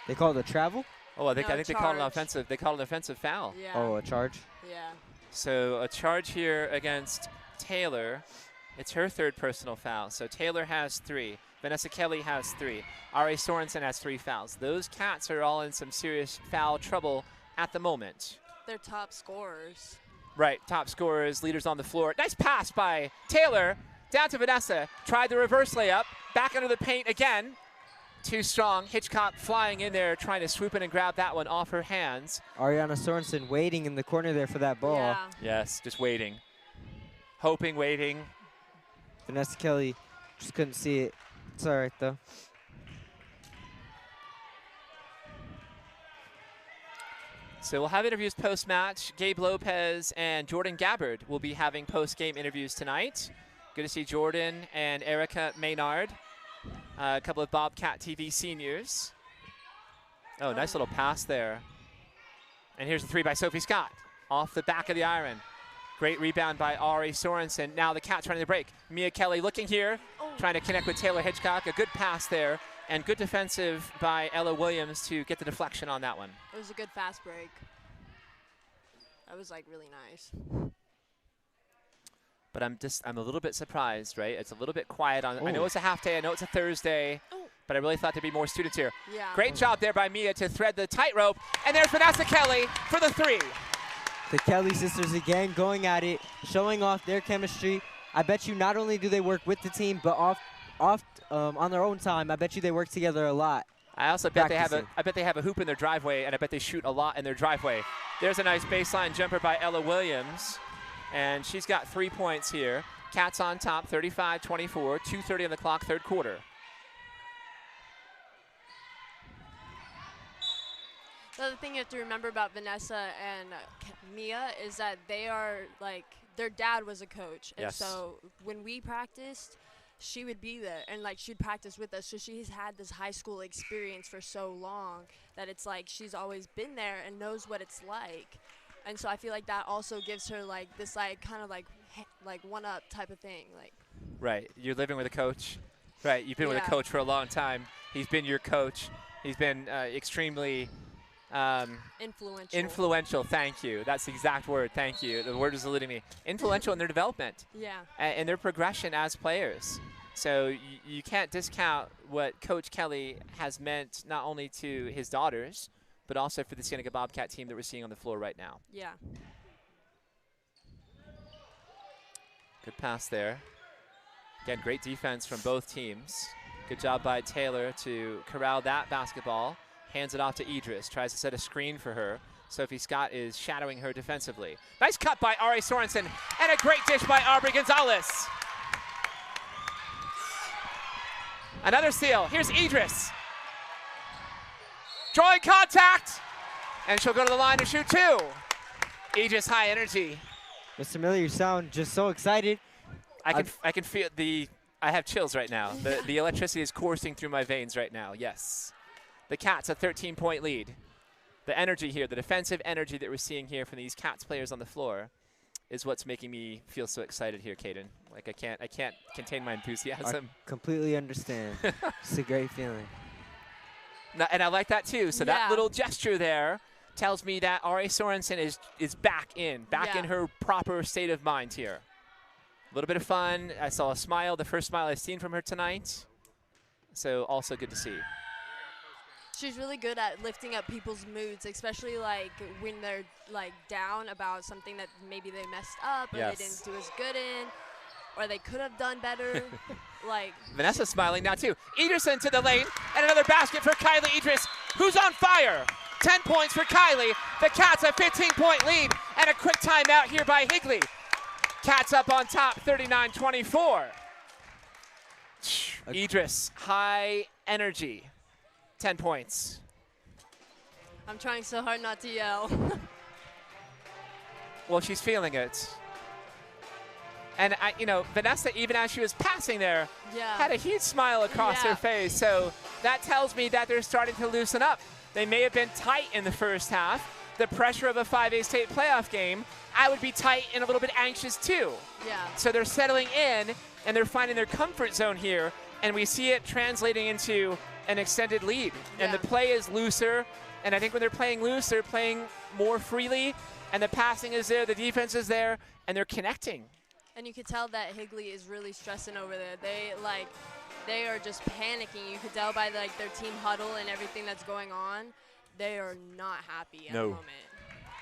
They call it a travel? Oh, I think No, they called an charge. offensive. They called an offensive foul. Yeah. Oh, a charge? Yeah. So a charge here against Taylor. It's her third personal foul. So Taylor has 3. Vanessa Kelly has 3. R.A. Sorensen has 3 fouls. Those Cats are all in some serious foul trouble at the moment. They're top scorers. Right, top scorers, leaders on the floor. Nice pass by Taylor. Down to Vanessa. Tried the reverse layup. Back under the paint again. Too strong. Hitchcock flying in there, trying to swoop in and grab that one off her hands. Ariana Sorensen waiting in the corner there for that ball. Yeah. Yes, just waiting. Hoping, waiting. Vanessa Kelly just couldn't see it. It's all right, though. So we'll have interviews post-match. Gabe Lopez and Jordan Gabbard will be having post-game interviews tonight. Good to see Jordan and Erica Maynard, a couple of Bobcat TV seniors. Oh, nice little pass there. And here's the 3 by Sophie Scott, off the back of the iron. Great rebound by Ari Sorensen. Now the Cats running the break. Mia Kelly looking here, trying to connect with Taylor Hitchcock. A good pass there, and good defensive by Ella Williams to get the deflection on that one. It was a good fast break. That was like really nice. But I'm a little bit surprised, right? It's a little bit quiet on. I know it's a half day. I know it's a Thursday. But I really thought there'd be more students here. Yeah. Great job there by Mia to thread the tightrope. And there's Vanessa Kelly for the 3. The Kelly sisters again going at it, showing off their chemistry. I bet you not only do they work with the team, but on their own time, I bet you they work together a lot. I also bet they have a hoop in their driveway, and I bet they shoot a lot in their driveway. There's a nice baseline jumper by Ella Williams. And she's got 3 points here. Cats on top, 35-24, 2:30 on the clock, third quarter. The other thing you have to remember about Vanessa and Mia is that they are like, their dad was a coach. And Yes. so when we practiced, she would be there and like she'd practice with us. So she's had this high school experience for so long that it's like she's always been there and knows what it's like. And so I feel like that also gives her like this like kind of like one-up type of thing. Like. Right, you're living with a coach. Right, you've been with a Yeah. coach for a long time. He's been your coach. He's been extremely influential. Thank you. That's the exact word. Thank you. The word is eluding me. Influential in their development. Yeah. And their progression as players. So you can't discount what Coach Kelly has meant not only to his daughters, but also for the Cienega Bobcat team that we're seeing on the floor right now. Yeah. Good pass there. Again, great defense from both teams. Good job by Taylor to corral that basketball. Hands it off to Idris. Tries to set a screen for her. Sophie Scott is shadowing her defensively. Nice cut by Ari Sorensen. And a great dish by Aubrey Gonzalez. Another steal. Here's Idris. Drawing contact. And she'll go to the line to shoot 2. Idris, high energy. Mr. Miller, you sound just so excited. I can feel the I have chills right now. The electricity is coursing through my veins right now, yes. The Cats a 13-point lead. The energy here, the defensive energy that we're seeing here from these Cats players on the floor is what's making me feel so excited here, Caden. Like I can't contain my enthusiasm. I completely understand. It's a great feeling. And I like that too. So that little gesture there tells me that Ari Sorensen is back in her proper state of mind here. A little bit of fun. I saw a smile, the first smile I've seen from her tonight. So also good to see. She's really good at lifting up people's moods, especially like when they're like down about something that maybe they messed up or they didn't do as good in, or they could have done better. Like Vanessa smiling now too. Ederson to the lane, and another basket for Kylie Idris, who's on fire. 10 points for Kylie. The Cats a 15-point lead, and a quick timeout here by Higley. Cats up on top, 39-24. Idris, high energy. 10 points. I'm trying so hard not to yell. Well, she's feeling it. And, Vanessa, even as she was passing there, had a huge smile across her face. So that tells me that they're starting to loosen up. They may have been tight in the first half. The pressure of a 5A state playoff game, I would be tight and a little bit anxious too. Yeah. So they're settling in, and they're finding their comfort zone here. And we see it translating into an extended lead. And the play is looser. And I think when they're playing loose, they're playing more freely. And the passing is there, the defense is there, and they're connecting. And you could tell that Higley is really stressing over there. They are just panicking. You could tell by their team huddle and everything that's going on. They are not happy at the moment.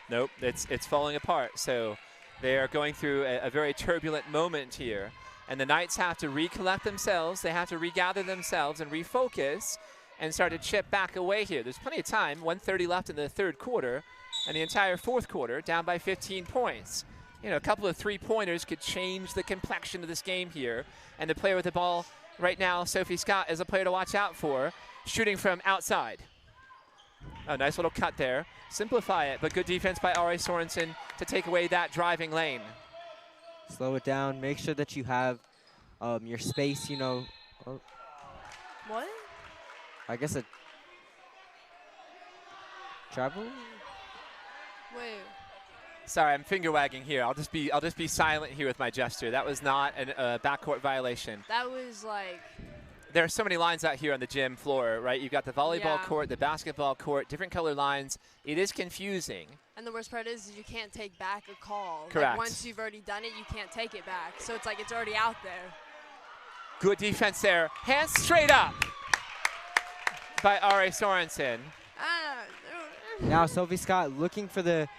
Nope, it's falling apart. So they are going through a very turbulent moment here. And the Knights have to recollect themselves. They have to regather themselves and refocus and start to chip back away here. There's plenty of time, 1:30 left in the third quarter, and the entire fourth quarter down by 15 points. A couple of three-pointers could change the complexion of this game here. And the player with the ball right now, Sophie Scott, is a player to watch out for, shooting from outside. A nice little cut there. Simplify it, but good defense by Ari Sorensen to take away that driving lane. Slow it down. Make sure that you have your space, What? I guess a travel? Wait. Sorry, I'm finger wagging here. I'll just be silent here with my gesture. That was not a backcourt violation. That was like. There are so many lines out here on the gym floor, right? You've got the volleyball court, the basketball court, different color lines. It is confusing. And the worst part is you can't take back a call. Correct. Like once you've already done it, you can't take it back. So it's like it's already out there. Good defense there. Hands straight up by Ari Sorensen. Now Sophie Scott looking for the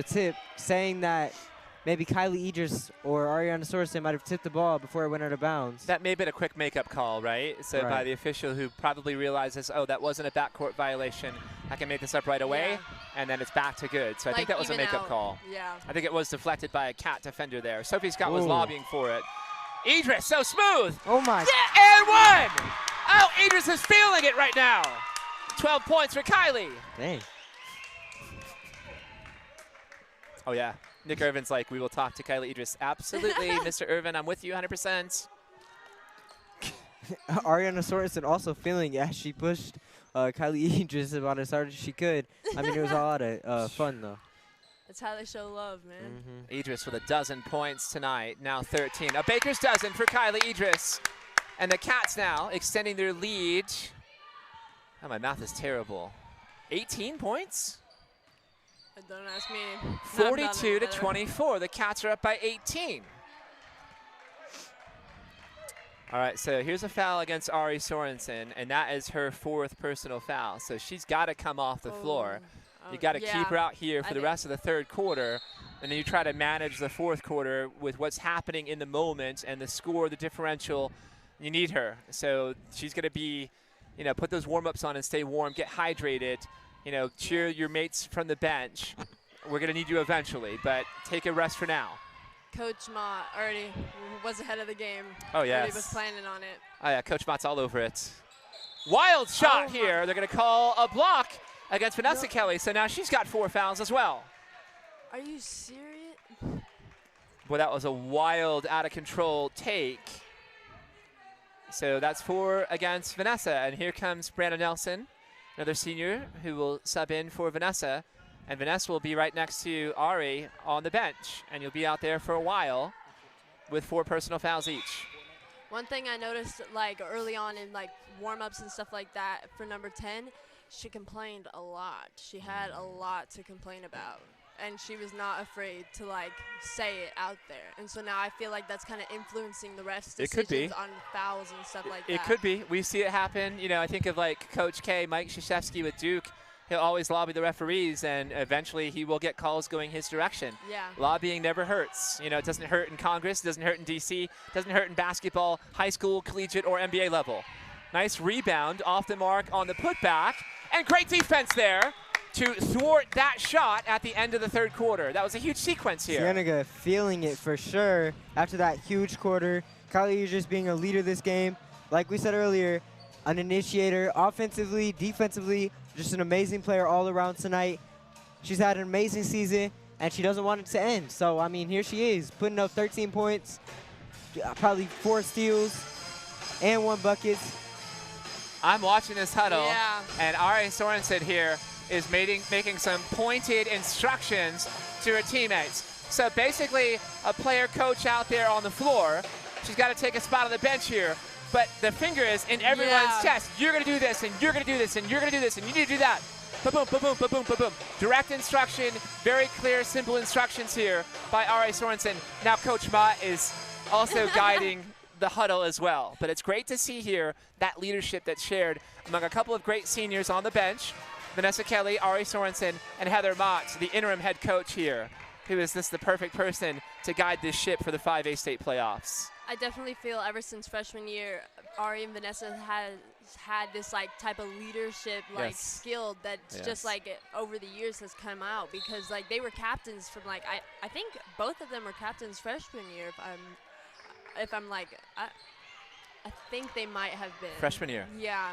tip, saying that maybe Kylie Idris or Ariana Sorensen might have tipped the ball before it went out of bounds. That may have been a quick makeup call, right? So by the official who probably realizes, oh, that wasn't a backcourt violation. I can make this up right away, and then it's back to good. So I think that was a makeup call. Yeah. I think it was deflected by a Cat defender there. Sophie Scott was lobbying for it. Idris, so smooth. Oh, my. Yeah, and one. Oh, Idris is feeling it right now. 12 points for Kylie. Dang. Oh, yeah. Nick Irvin's like, we will talk to Kylie Idris. Absolutely, Mr. Irvin, I'm with you 100%. Ariana Sorensen also feeling as she pushed Kylie Idris about as hard as she could. I mean, it was a lot of fun, though. That's how they show love, man. Idris with a dozen points tonight, now 13. A baker's dozen for Kylie Idris. And the Cats now extending their lead. Oh, my math is terrible. 18 points? Don't ask me. 42 to 24. The Cats are up by 18. All right, so here's a foul against Ari Sorensen, and that is her fourth personal foul. So she's got to come off the floor. You got to keep her out here for the rest of the third quarter, and then you try to manage the fourth quarter with what's happening in the moment and the score, the differential. You need her. So she's going to be, put those warm-ups on and stay warm, get hydrated. Cheer your mates from the bench. We're going to need you eventually, but take a rest for now. Coach Mott already was ahead of the game. Oh, yes. Already was planning on it. Oh, yeah, Coach Mott's all over it. Wild shot here. They're going to call a block against Vanessa Kelly, so now she's got 4 fouls as well. Are you serious? Well, that was a wild, out-of-control take. So that's 4 against Vanessa. And here comes Brandon Nelson, another senior who will sub in for Vanessa. And Vanessa will be right next to Ari on the bench. And you'll be out there for a while with 4 personal fouls each. One thing I noticed like early on in like warm-ups and stuff like that for number 10, she complained a lot. She had a lot to complain about. And she was not afraid to like say it out there. And so now I feel like that's kind of influencing the refs' decisions on fouls and stuff like that. It could be. We see it happen. You know, I think of like Coach K, Mike Krzyzewski with Duke. He'll always lobby the referees, and eventually he will get calls going his direction. Yeah. Lobbying never hurts. You know, it doesn't hurt in Congress, it doesn't hurt in D.C., it doesn't hurt in basketball, high school, collegiate, or NBA level. Nice rebound off the mark on the putback, and great defense there to thwart that shot at the end of the third quarter. That was a huge sequence here. Cienega feeling it for sure after that huge quarter. Kylie just being a leader this game. Like we said earlier, an initiator offensively, defensively, just an amazing player all around tonight. She's had an amazing season, and she doesn't want it to end. So, I mean, here she is, putting up 13 points, probably 4 steals, and 1 bucket. I'm watching this huddle, Yeah. and Ari Sorensen here is making some pointed instructions to her teammates. So basically, a player coach out there on the floor, she's got to take a spot on the bench here, but the finger is in everyone's chest. You're going to do this, and you're going to do this, and you're going to do this, and you need to do that. Ba-boom, ba-boom, ba-boom, ba-boom. Direct instruction, very clear, simple instructions here by Ari Sorensen. Now Coach Ma is also guiding the huddle as well. But it's great to see here that leadership that's shared among a couple of great seniors on the bench, Vanessa Kelly, Ari Sorensen, and Heather Mott, the interim head coach here, who is the perfect person to guide this ship for the 5A state playoffs. I definitely feel ever since freshman year, Ari and Vanessa has had this like type of leadership skill that's just like over the years has come out, because like they were captains from like I think both of them were captains freshman year if I'm like I think they might have been Freshman year. Yeah.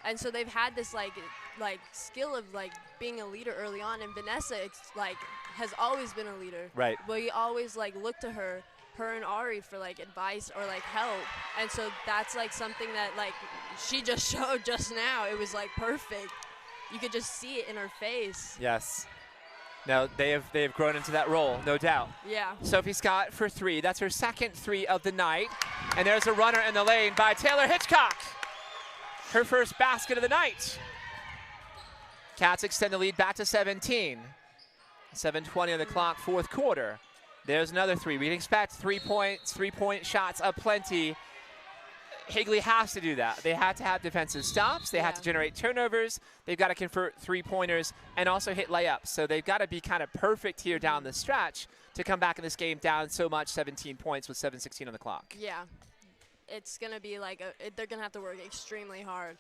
And so they've had this like skill of like being a leader early on, and Vanessa like has always been a leader. Right. We always like look to her and Ari for like advice or like help, and so that's like something that like she just showed just now. It was like perfect. You could just see it in her face. Yes. No, they have grown into that role, no doubt. Yeah. Sophie Scott for 3. That's her second 3 of the night. And there's a runner in the lane by Taylor Hitchcock. Her first basket of the night. Cats extend the lead back to 17. 7:20 on the clock, fourth quarter. There's another 3. We'd expect 3 points, 3-point shots aplenty. Higley has to do that. They had to have defensive stops. They had to generate turnovers. They've got to convert 3-pointers and also hit layups. So they've got to be kind of perfect here down the stretch to come back in this game down so much, 17 points with 7:16 on the clock. Yeah. It's going to be like they're going to have to work extremely hard.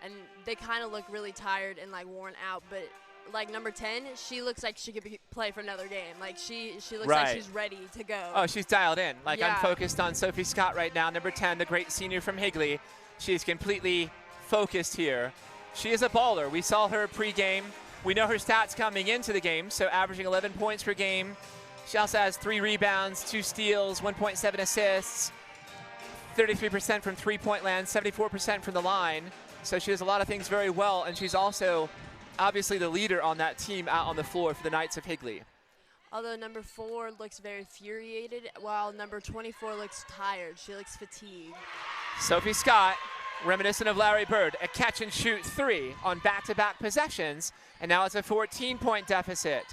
And they kind of look really tired and like worn out, but like number 10, she looks like she could play for another game. Like she looks like she's ready to go. Oh, she's dialed in. Like I'm focused on Sophie Scott right now, number 10, the great senior from Higley. She's completely focused here. She is a baller. We saw her pregame. We know her stats coming into the game, so averaging 11 points per game. She also has 3 rebounds, 2 steals, 1.7 assists, 33% from three-point land, 74% from the line. So she does a lot of things very well, and she's also obviously the leader on that team out on the floor for the Knights of Higley. Although number 4 looks very infuriated, while number 24 looks tired. She looks fatigued. Sophie Scott, reminiscent of Larry Bird, a catch-and-shoot 3 on back-to-back possessions, and now it's a 14-point deficit.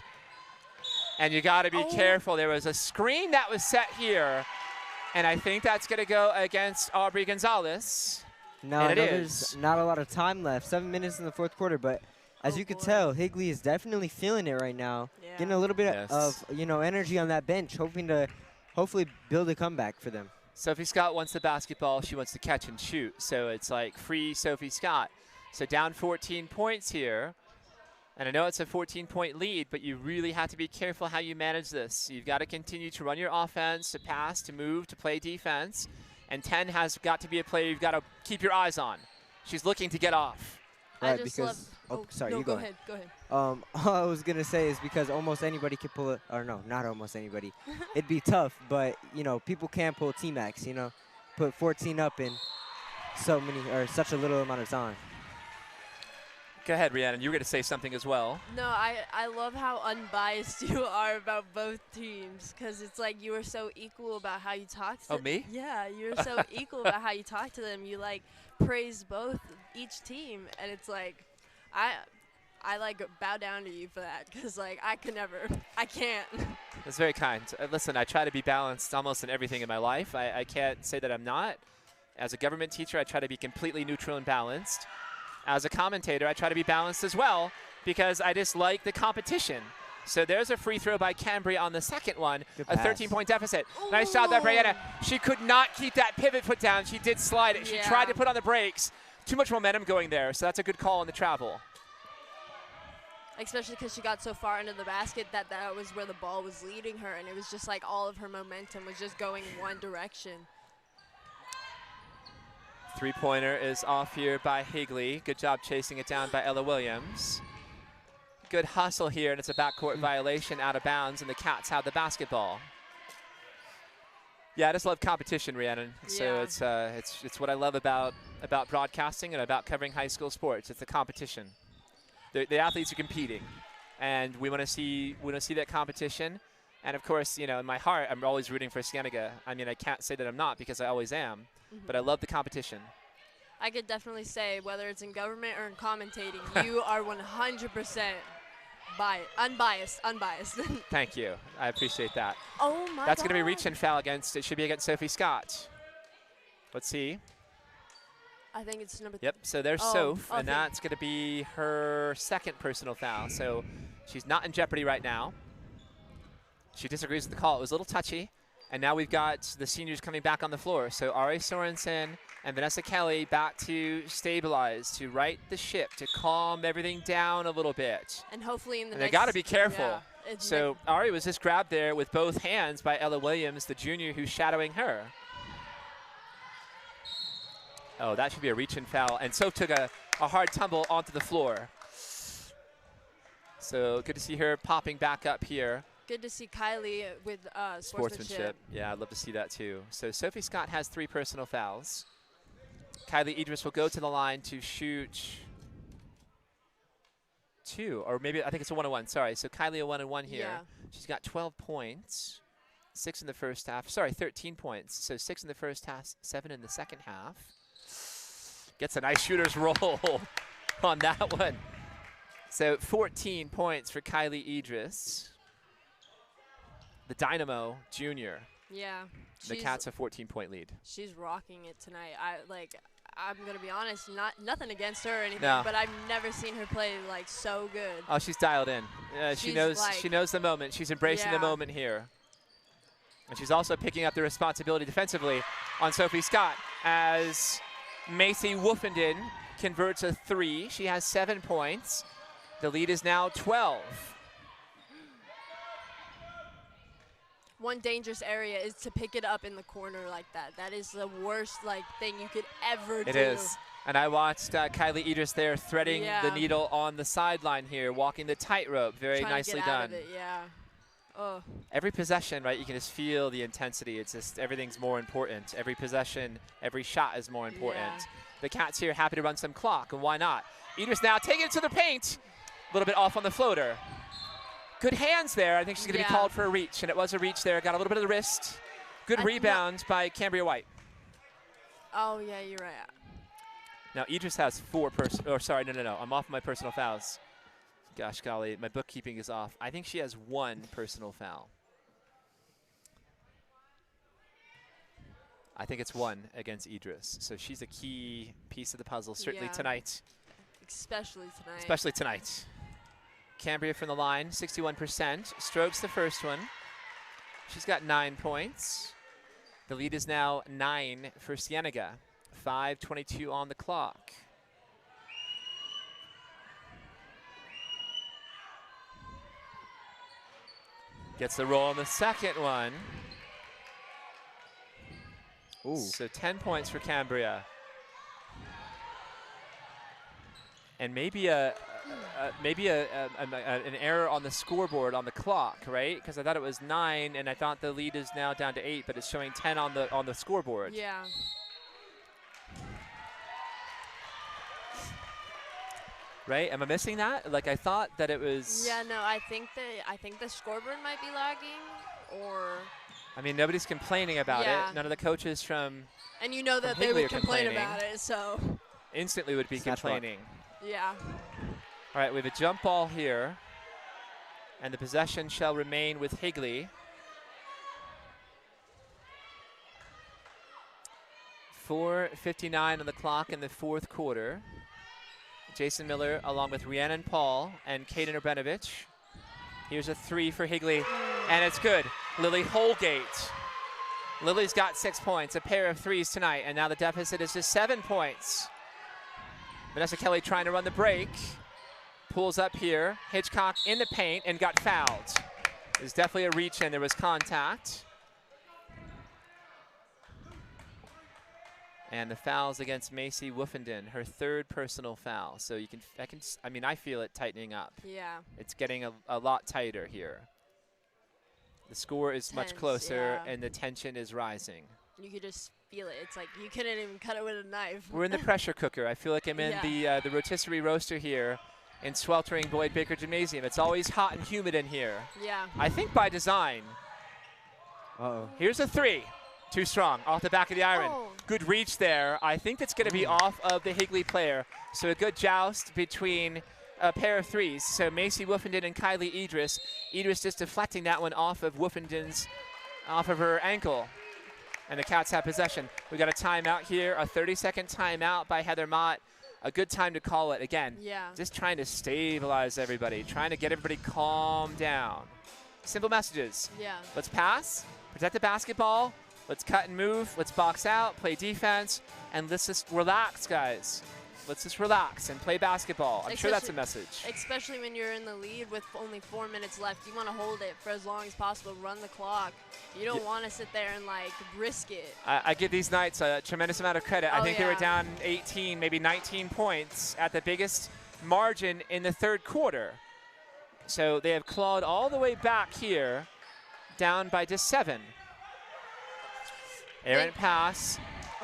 And you got to be careful. There was a screen that was set here, and I think that's going to go against Aubrey Gonzalez. No, I know there's not a lot of time left. 7 minutes in the fourth quarter, but as you can tell, Higley is definitely feeling it right now. Yeah. Getting a little bit of energy on that bench, hoping to hopefully build a comeback for them. Sophie Scott wants the basketball. She wants to catch and shoot. So it's like free Sophie Scott. So down 14 points here. And I know it's a 14-point lead, but you really have to be careful how you manage this. You've got to continue to run your offense, to pass, to move, to play defense. And 10 has got to be a player you've got to keep your eyes on. She's looking to get off. Right, because sorry, no, you go ahead. Go ahead. All I was gonna say is because almost anybody could pull it, or no, not almost anybody. It'd be tough, but people can pull T-Max. Put 14 up and such a little amount of time. Go ahead, Rhiannon. You were going to say something as well. No, I love how unbiased you are about both teams, because it's like you are so equal about how you talk to them. Oh, me? Yeah, you're so equal about how you talk to them. You like praise each team, and it's like I like bow down to you for that, because like I can't. That's very kind. Listen, I try to be balanced almost in everything in my life. I can't say that I'm not. As a government teacher, I try to be completely neutral and balanced. As a commentator, I try to be balanced as well, because I just like the competition. So there's a free throw by Cambria on the second one, a 13-point deficit. Ooh. Nice shot there, Brianna. She could not keep that pivot foot down. She did slide it. She tried to put on the brakes. Too much momentum going there, so that's a good call on the travel. Especially because she got so far into the basket that was where the ball was leading her, and it was just like all of her momentum was just going one direction. Three-pointer is off here by Higley. Good job chasing it down by Ella Williams. Good hustle here, and it's a backcourt violation out of bounds, and the Cats have the basketball. Yeah, I just love competition, Rhiannon. So it's what I love about broadcasting and about covering high school sports. It's the competition. The athletes are competing, and we want to see that competition. And of course, you know, in my heart, I'm always rooting for Cienega. I mean, I can't say that I'm not, because I always am. But I love the competition. I could definitely say, whether it's in government or in commentating, you are 100% unbiased. Thank you. I appreciate that. Oh, my That's God. going to be a reach-in foul against, it should be against Sophie Scott. Let's see. I think it's number 3. Yep, so there's Soph, and that's going to be her second personal foul. So she's not in jeopardy right now. She disagrees with the call. It was a little touchy. And now we've got the seniors coming back on the floor. So Ari Sorensen and Vanessa Kelly back to stabilize, to right the ship, to calm everything down a little bit. And hopefully in the next... next... they got to be careful. Yeah, so Ari was just grabbed there with both hands by Ella Williams, the junior who's shadowing her. Oh, that should be a reach-in foul. And Soph took a hard tumble onto the floor. So good to see her popping back up here. Good to see Kylie with sportsmanship. Yeah, I'd love to see that too. So Sophie Scott has 3 personal fouls. Kylie Idris will go to the line to shoot 2, or maybe I think it's a 1-on-1. Sorry, so Kylie a 1-on-1 here. Yeah. She's got 12 points, 6 in the first half. Sorry, 13 points. So 6 in the first half, 7 in the second half. Gets a nice shooter's roll on that one. So 14 points for Kylie Idris. The Dynamo Junior. Yeah. The Cats a 14-point lead. She's rocking it tonight. I'm gonna be honest, nothing against her or anything, no. but I've never seen her play like so good. Oh, she's dialed in. She knows the moment. She's embracing the moment here. And she's also picking up the responsibility defensively on Sophie Scott as Macy Wolfenden converts a 3. She has 7 points. The lead is now 12. One dangerous area is to pick it up in the corner like that. That is the worst thing you could ever do. It is. And I watched Kylie Idris there threading the needle on the sideline here, walking the tightrope. Very nicely done. Out of it, yeah. Oh. Every possession, right, you can just feel the intensity. It's just everything's more important. Every possession, every shot is more important. Yeah. The Cats here happy to run some clock, and why not? Idris now taking it to the paint. A little bit off on the floater. Good hands there. I think she's going to be called for a reach, and it was a reach there. Got a little bit of the wrist. Good rebound by Cambria White. Oh, yeah, you're right. Now, Idris has 4 no. I'm off my personal fouls. Gosh golly, my bookkeeping is off. I think she has 1 personal foul. I think it's 1 against Idris. So she's a key piece of the puzzle, certainly tonight. Especially tonight. Cambria from the line, 61%. Strokes the first one. She's got 9 points. The lead is now 9 for Cienega. 5:22 on the clock. Gets the roll on the second one. Ooh. So 10 points for Cambria. And maybe an error on the scoreboard on the clock, right? Because I thought it was 9, and I thought the lead is now down to 8, but it's showing 10 on the scoreboard. Yeah. right? Am I missing that? Like, I thought that it was. Yeah, no, I think the scoreboard might be lagging, or. I mean, nobody's complaining about Yeah. it. None of the coaches from And you know that they Higley would are complain complaining. about it, so. instantly would be Snatch block. complaining. Yeah. All right, we have a jump ball here, and the possession shall remain with Higley. 4:59 on the clock in the fourth quarter. Jason Miller along with Rhiannon Paul and Kaden Urbanovich. Here's a three for Higley, and it's good. Lily Holgate. Lily's got 6 points, a pair of threes tonight, and now the deficit is just 7 points. Vanessa Kelly trying to run the break. Pulls up here. Hitchcock in the paint and got fouled. There's definitely a reach in. There was contact. And the foul's against Macy Woofenden, her third personal foul. So you can, I mean, I feel it tightening up. Yeah. It's getting a lot tighter here. The score is much Tense, closer, yeah. and the tension is rising. You could just feel it. It's like you couldn't even cut it with a knife. We're in the pressure cooker. I feel like I'm in Yeah. the rotisserie roaster here in sweltering Boyd Baker Gymnasium. It's always hot and humid in here. Yeah. I think by design. Uh-oh. Here's a three. Too strong, off the back of the iron. Oh. Good reach there. I think that's going to be off of the Higley player. So a good joust between a pair of threes. So Macy Woofenden and Kylie Idris. Idris just deflecting that one off of Woofenden's, off of her ankle. And the Cats have possession. We got a timeout here, a 30-second timeout by Heather Mott. A good time to call it again. Yeah. Just trying to stabilize everybody, trying to get everybody calm down. Simple messages. Yeah. Let's pass, protect the basketball. Let's cut and move. Let's box out, play defense, and let's just relax, guys. Let's just relax and play basketball. I'm sure that's a message. Especially when you're in the lead with only 4 minutes left. You want to hold it for as long as possible, run the clock. You don't want to sit there and, like, risk it. I give these Knights a tremendous amount of credit. I think they were yeah. down 18, maybe 19 points at the biggest margin in the third quarter. So they have clawed all the way back here, down by just 7. Errant pass.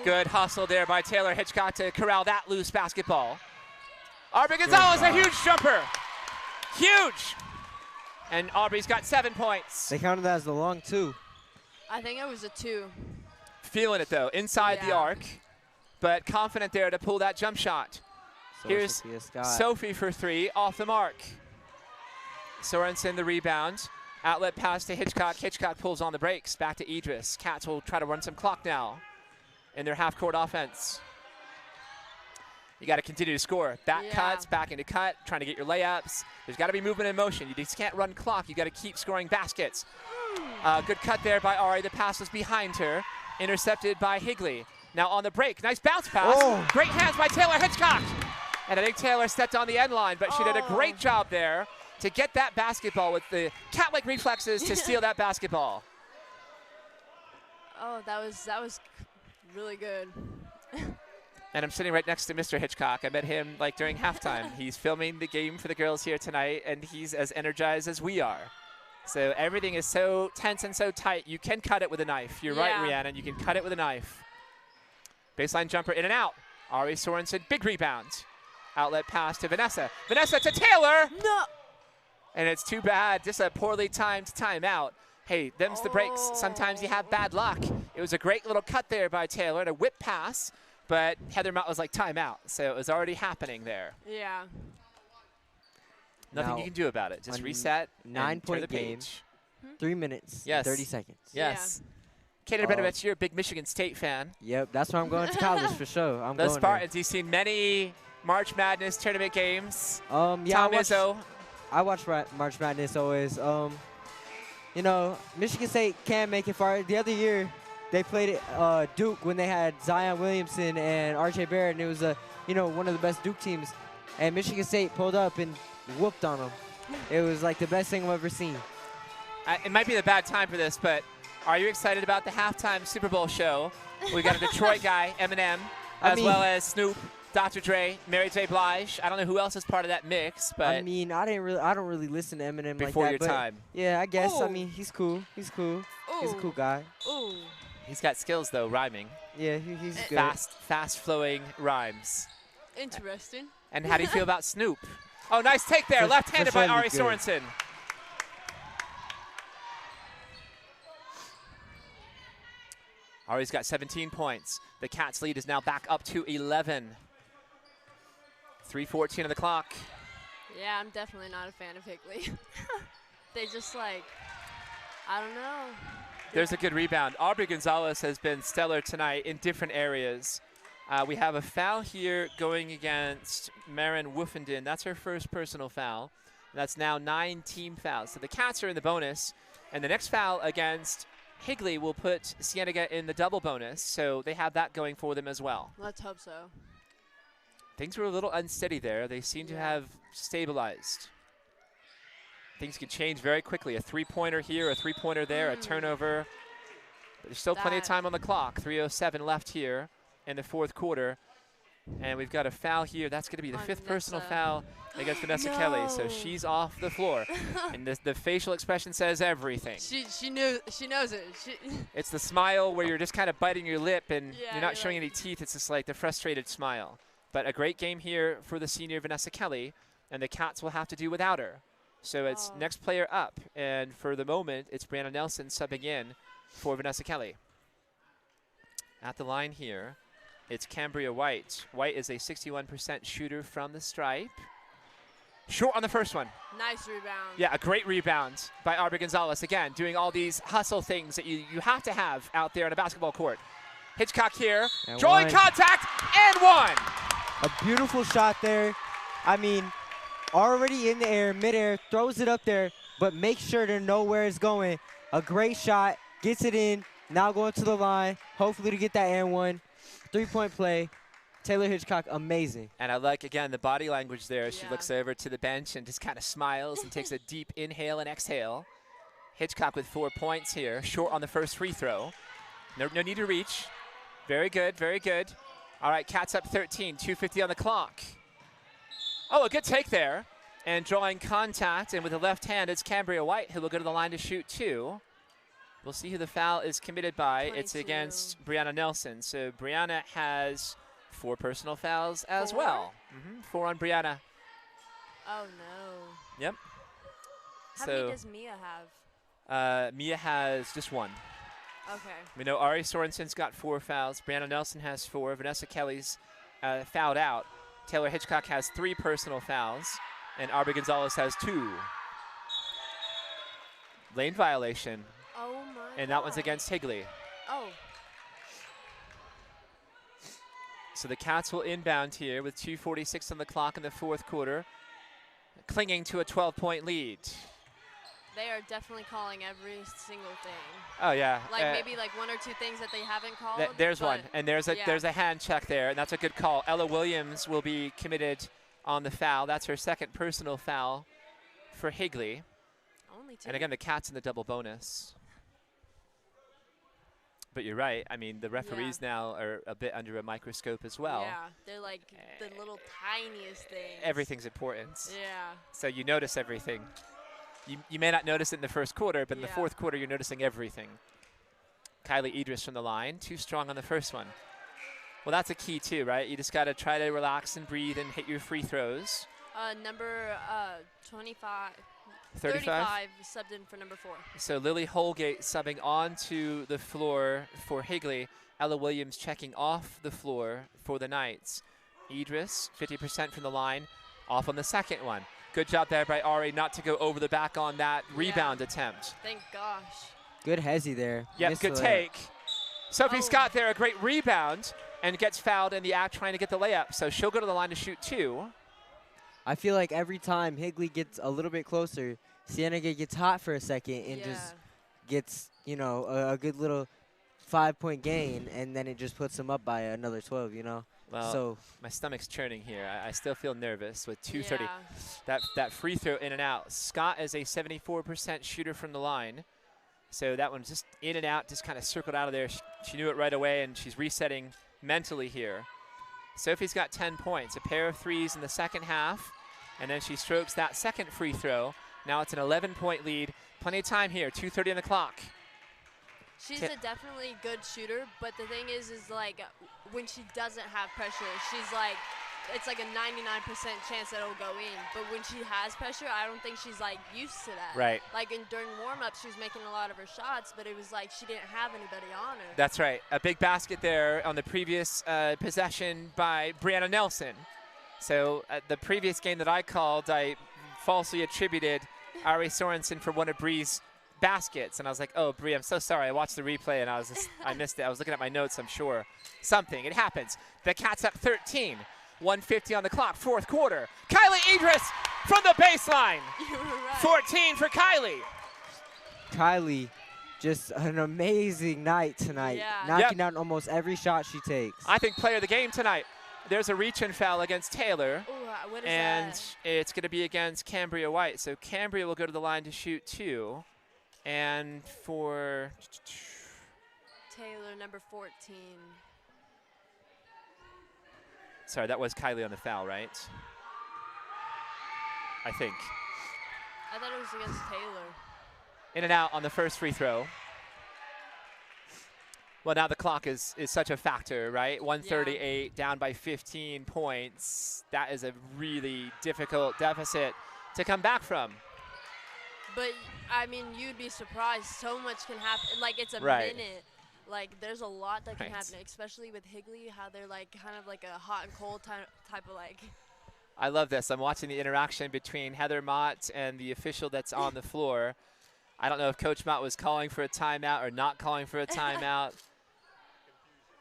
Good hustle there by Taylor Hitchcock to corral that loose basketball. Aubrey Gonzalez, a huge jumper. Huge. And Aubrey's got 7 points. They counted that as the long two. I think it was a 2. Feeling it, though, inside the Yeah. arc. But confident there to pull that jump shot. So Here's Sophia Scott. Sophie for 3, off the mark. Sorensen the rebound. Outlet pass to Hitchcock. Hitchcock pulls on the brakes. Back to Idris. Cats will try to run some clock now in their half-court offense. You got to continue to score. Back cuts, back into cut, trying to get your layups. There's got to be movement in motion. You just can't run clock. You got to keep scoring baskets. Good cut there by Ari. The pass was behind her. Intercepted by Higley. Now on the break. Nice bounce pass. Oh. Great hands by Taylor Hitchcock. And I think Taylor stepped on the end line, but she did a great job there to get that basketball with the cat-like reflexes to steal that basketball. Oh, that was really good. And I'm sitting right next to Mr. Hitchcock. I met him like during halftime. He's filming the game for the girls here tonight, and he's as energized as we are. So everything is so tense and so tight. You can cut it with a knife. You're right, Rhiannon. You can cut it with a knife. Baseline jumper in and out. Ari Sorensen, big rebound. Outlet pass to Vanessa. Vanessa to Taylor. No. And it's too bad. Just a poorly timed timeout. Hey, them's the breaks. Sometimes you have bad luck. It was a great little cut there by Taylor and a whip pass, but Heather Mott was like timeout. So it was already happening there. Yeah. Nothing Now, you can do about it. Just a reset. 9-point the game. page. 3 minutes, Yes. 30 seconds. Yes. Kaden Urbanovich, you're a big Michigan State fan. Yep, that's where I'm going to college for sure. I'm The going Spartans, you've seen many March Madness tournament games. there. Yeah, Tom Izzo. I watch March Madness always. You know, Michigan State can make it far. The other year, they played Duke when they had Zion Williamson and R.J. Barrett, and it was one of the best Duke teams. And Michigan State pulled up and whooped on them. It was like the best thing I've ever seen. It might be the bad time for this, but are you excited about the halftime Super Bowl show? We got a Detroit guy, Eminem, as well as Snoop, Dr. Dre, Mary J. Blige. I don't know who else is part of that mix, but I mean, I don't really listen to Eminem like that. before your but time. Yeah, I guess. I Ooh. mean, he's cool. He's cool. He's a cool guy. Ooh. He's got skills though, rhyming. Yeah, he's good. Fast flowing rhymes. Interesting. And how do you feel about Snoop? Oh, nice take there. Left-handed by Ari Sorensen. Ari's got 17 points. The Cats' lead is now back up to 11. 3:14 on the clock. Yeah, I'm definitely not a fan of Higley. They just like, I don't know. There's a good rebound. Aubrey Gonzalez has been stellar tonight in different areas. We have a foul here going against Maren Woofenden. That's her first personal foul. That's now 9 team fouls. So the Cats are in the bonus, and the next foul against Higley will put Cienega in the double bonus, so they have that going for them as well. Let's hope so. Things were a little unsteady there. They seem to have stabilized. Things can change very quickly. A three-pointer here, a three-pointer there, a turnover. But there's still plenty of time on the clock. 3:07 left here in the fourth quarter. And we've got a foul here. That's going to be the fifth personal foul against Vanessa Kelly. So she's off the floor. And the facial expression says everything. She knows it. It's the smile where you're just kind of biting your lip and Yeah, you're not you're showing like any teeth. It's just like the frustrated smile. But a great game here for the senior Vanessa Kelly. And the Cats will have to do without her. So it's next player up. And for the moment, it's Brianna Nelson subbing in for Vanessa Kelly. At the line here, it's Cambria White. White is a 61% shooter from the stripe. Short on the first one. Nice rebound. Yeah, a great rebound by Aubrey Gonzalez. Again, doing all these hustle things that you have to have out there on a basketball court. Hitchcock here, and drawing contact, and one. A beautiful shot there. I mean, already in the air, midair, throws it up there, but make sure to know where it's going. A great shot, gets it in, now going to the line, hopefully to get that and one. 3-point play. Taylor Hitchcock, amazing. And I like, again, the body language there. She looks over to the bench and just kind of smiles and takes a deep inhale and exhale. Hitchcock with 4 points here, short on the first free throw. No need to reach. Very good, very good. All right, Cats up 13, 2:50 on the clock. Oh, a good take there. And drawing contact, and with the left hand, it's Cambria White who will go to the line to shoot 2. We'll see who the foul is committed by. 22. It's against Brianna Nelson. So Brianna has 4 personal fouls as well. 4 on Brianna. Oh, no. Yep. How many does Mia have? Mia has just 1. Okay. We know Ari Sorensen's got 4 fouls. Brianna Nelson has 4. Vanessa Kelly's fouled out. Taylor Hitchcock has 3 personal fouls. And Aubrey Gonzalez has 2. Lane violation. Oh, my And that one's against Higley. Oh. So the Cats will inbound here with 2:46 on the clock in the fourth quarter, clinging to a 12-point lead. They are definitely calling every single thing. Oh, yeah. Like maybe like 1 or 2 things that they haven't called. There's one, and there's a hand check there, and that's a good call. Ella Williams will be committed on the foul. That's her second personal foul for Higley. Only 2. And again, the Cats in the double bonus. But you're right. I mean, the referees now are a bit under a microscope as well. Yeah, they're like the little tiniest things. Everything's important. Yeah. So you notice everything. You may not notice it in the first quarter, but in the fourth quarter, you're noticing everything. Kylie Idris from the line, too strong on the first one. Well, that's a key too, right? You just got to try to relax and breathe and hit your free throws. Number 25. 35 subbed in for number 4. So Lily Holgate subbing onto the floor for Higley. Ella Williams checking off the floor for the Knights. Idris, 50% from the line, off on the second one. Good job there by Ari not to go over the back on that rebound attempt. Thank gosh. Good hezzy there. Yep, good take. Sophie Scott there, a great rebound, and gets fouled in the act trying to get the layup. So she'll go to the line to shoot 2. I feel like every time Higley gets a little bit closer, Cienega gets hot for a second and just gets, you know, a good little 5-point gain, and then it just puts them up by another 12, you know. Well, so my stomach's churning here. I still feel nervous with 2:30. That free throw in and out. Scott is a 74% shooter from the line. So that one's just in and out, just kind of circled out of there. She knew it right away, and she's resetting mentally here. Sophie's got 10 points, a pair of threes in the second half, and then she strokes that second free throw. Now it's an 11-point lead. Plenty of time here, 2:30 on the clock. She's a definitely good shooter, but the thing is like when she doesn't have pressure, she's like it's like a 99% chance that it'll go in. But when she has pressure, I don't think she's like used to that. Right. Like during warm-up, she was making a lot of her shots, but it was like she didn't have anybody on her. That's right. A big basket there on the previous possession by Brianna Nelson. So the previous game that I called, I falsely attributed Ari Sorensen for one of Bree's baskets, and I was like, oh, Bree, I'm so sorry. I watched the replay, and I missed it. I was looking at my notes, I'm sure. Something. It happens. The Cats up 13. 1:50 on the clock, fourth quarter. Kylie Idris from the baseline. You were right. 14 for Kylie. Kylie, just an amazing night tonight. Yeah. Knocking down almost every shot she takes. I think player of the game tonight. There's a reach-in foul against Taylor. Ooh, what is and that? It's going to be against Cambria White. So Cambria will go to the line to shoot 2. And for Taylor, number 14. sorry, that was Kylie on the foul, right? I think. I thought it was against Taylor. In and out on the first free throw. Well, now the clock is such a factor, right? 138, down by 15 points. That is a really difficult deficit to come back from. But, I mean, you'd be surprised. So much can happen. Like, it's a Right. minute. Like, there's a lot that can Right. happen, especially with Higley, how they're, like, kind of like a hot and cold type of, like. I love this. I'm watching the interaction between Heather Mott and the official that's on the floor. I don't know if Coach Mott was calling for a timeout or not calling for a timeout.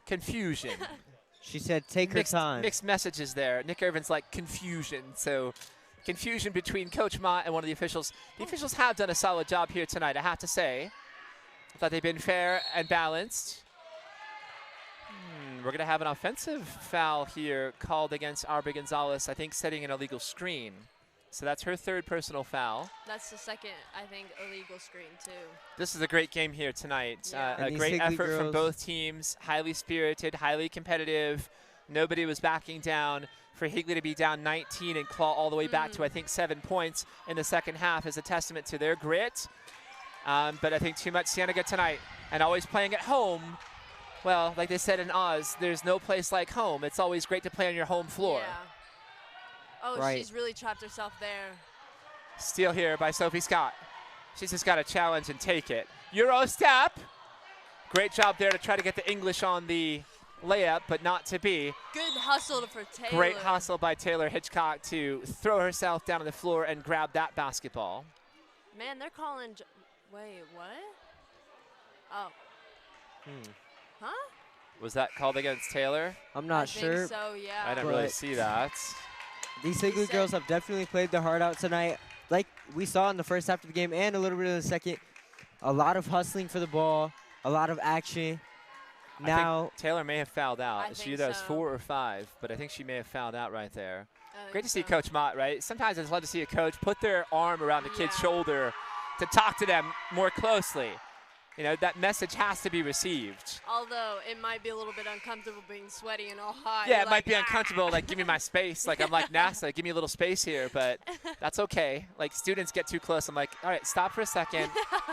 Confusion. She said, take her time. Mixed messages there. Nick Irvin's like confusion. So confusion between Coach Mott and one of the officials. The officials have done a solid job here tonight, I have to say. I thought they've been fair and balanced. We're going to have an offensive foul here called against Aubrey Gonzalez, I think setting an illegal screen. So that's her third personal foul. That's the second, I think, illegal screen, too. This is a great game here tonight. Yeah. A great Higley effort from girls. both teams, highly spirited, highly competitive. Nobody was backing down. For Higley to be down 19 and claw all the way back to, I think, 7 points in the second half is a testament to their grit. But I think too much Cienega tonight. And always playing at home. Well, like they said in Oz, there's no place like home. It's always great to play on your home floor. Yeah. Oh, Right. she's really trapped herself there. Steal here by Sophie Scott. She's just got to challenge and take it. Euro step. Great job there to try to get the English on the layup, but not to be. Good hustle for Taylor. Great hustle by Taylor Hitchcock to throw herself down on the floor and grab that basketball. Man, they're calling. Wait, what? Oh. Huh? Was that called against Taylor? I'm not I sure. think so, yeah. I didn't really But- see that. These Higley said- girls have definitely played their heart out tonight. Like we saw in the first half of the game and a little bit in the second. A lot of hustling for the ball, a lot of action. I Now, think Taylor may have fouled out. I She think either has so. 4 or 5, but I think she may have fouled out right there. I Great to think see so. Coach Mott, right? Sometimes it's love to see a coach put their arm around the kid's Yeah. shoulder to talk to them more closely. You know, that message has to be received. Although it might be a little bit uncomfortable being sweaty and all hot. Yeah, You're it might like, be "Ah." uncomfortable, like, give me my space. Like, I'm like NASA, give me a little space here, but that's okay. Like, students get too close. I'm like, all right, stop for a second.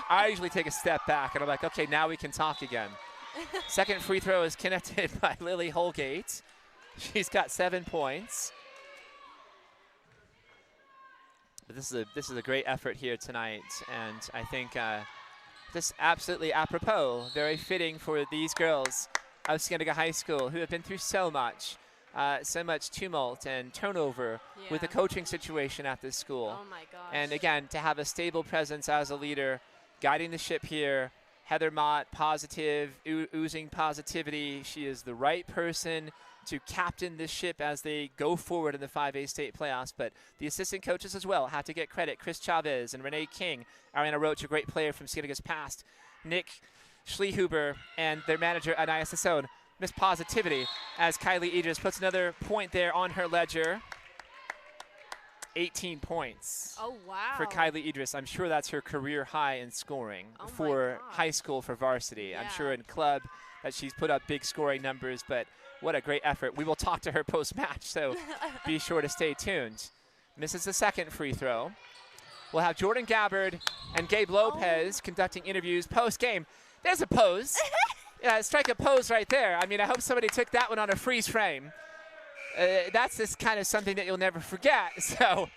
I usually take a step back, and I'm like, okay, now we can talk again. Second free throw is connected by Lily Holgate. She's got 7 points. But this is a great effort here tonight, and I think this absolutely apropos, very fitting for these girls of Cienega High School who have been through so much tumult and turnover with the Yeah. coaching situation at this school. Oh my gosh. And again, to have a stable presence as a leader, guiding the ship here. Heather Mott, positive, oozing positivity. She is the right person to captain this ship as they go forward in the 5A state playoffs. But the assistant coaches as well have to get credit. Chris Chavez and Renee King. Ariana Roach, a great player from Cienega's past. Nick Schlehuber and their manager, Anaya Sassone. Miss Positivity as Kylie Idris puts another point there on her ledger. 18 points. Oh, wow. For Kylie Idris. I'm sure that's her career high in scoring Oh my for gosh. high school for varsity. I'm Yeah. sure in club that she's put up big scoring numbers, but what a great effort. We will talk to her post-match, so be sure to stay tuned. Misses the second free throw. We'll have Jordan Gabbard and Gabe Lopez conducting interviews post-game. There's a pose. Yeah, strike a pose right there. I mean, I hope somebody took that one on a freeze frame. that's just kind of something that you'll never forget. So,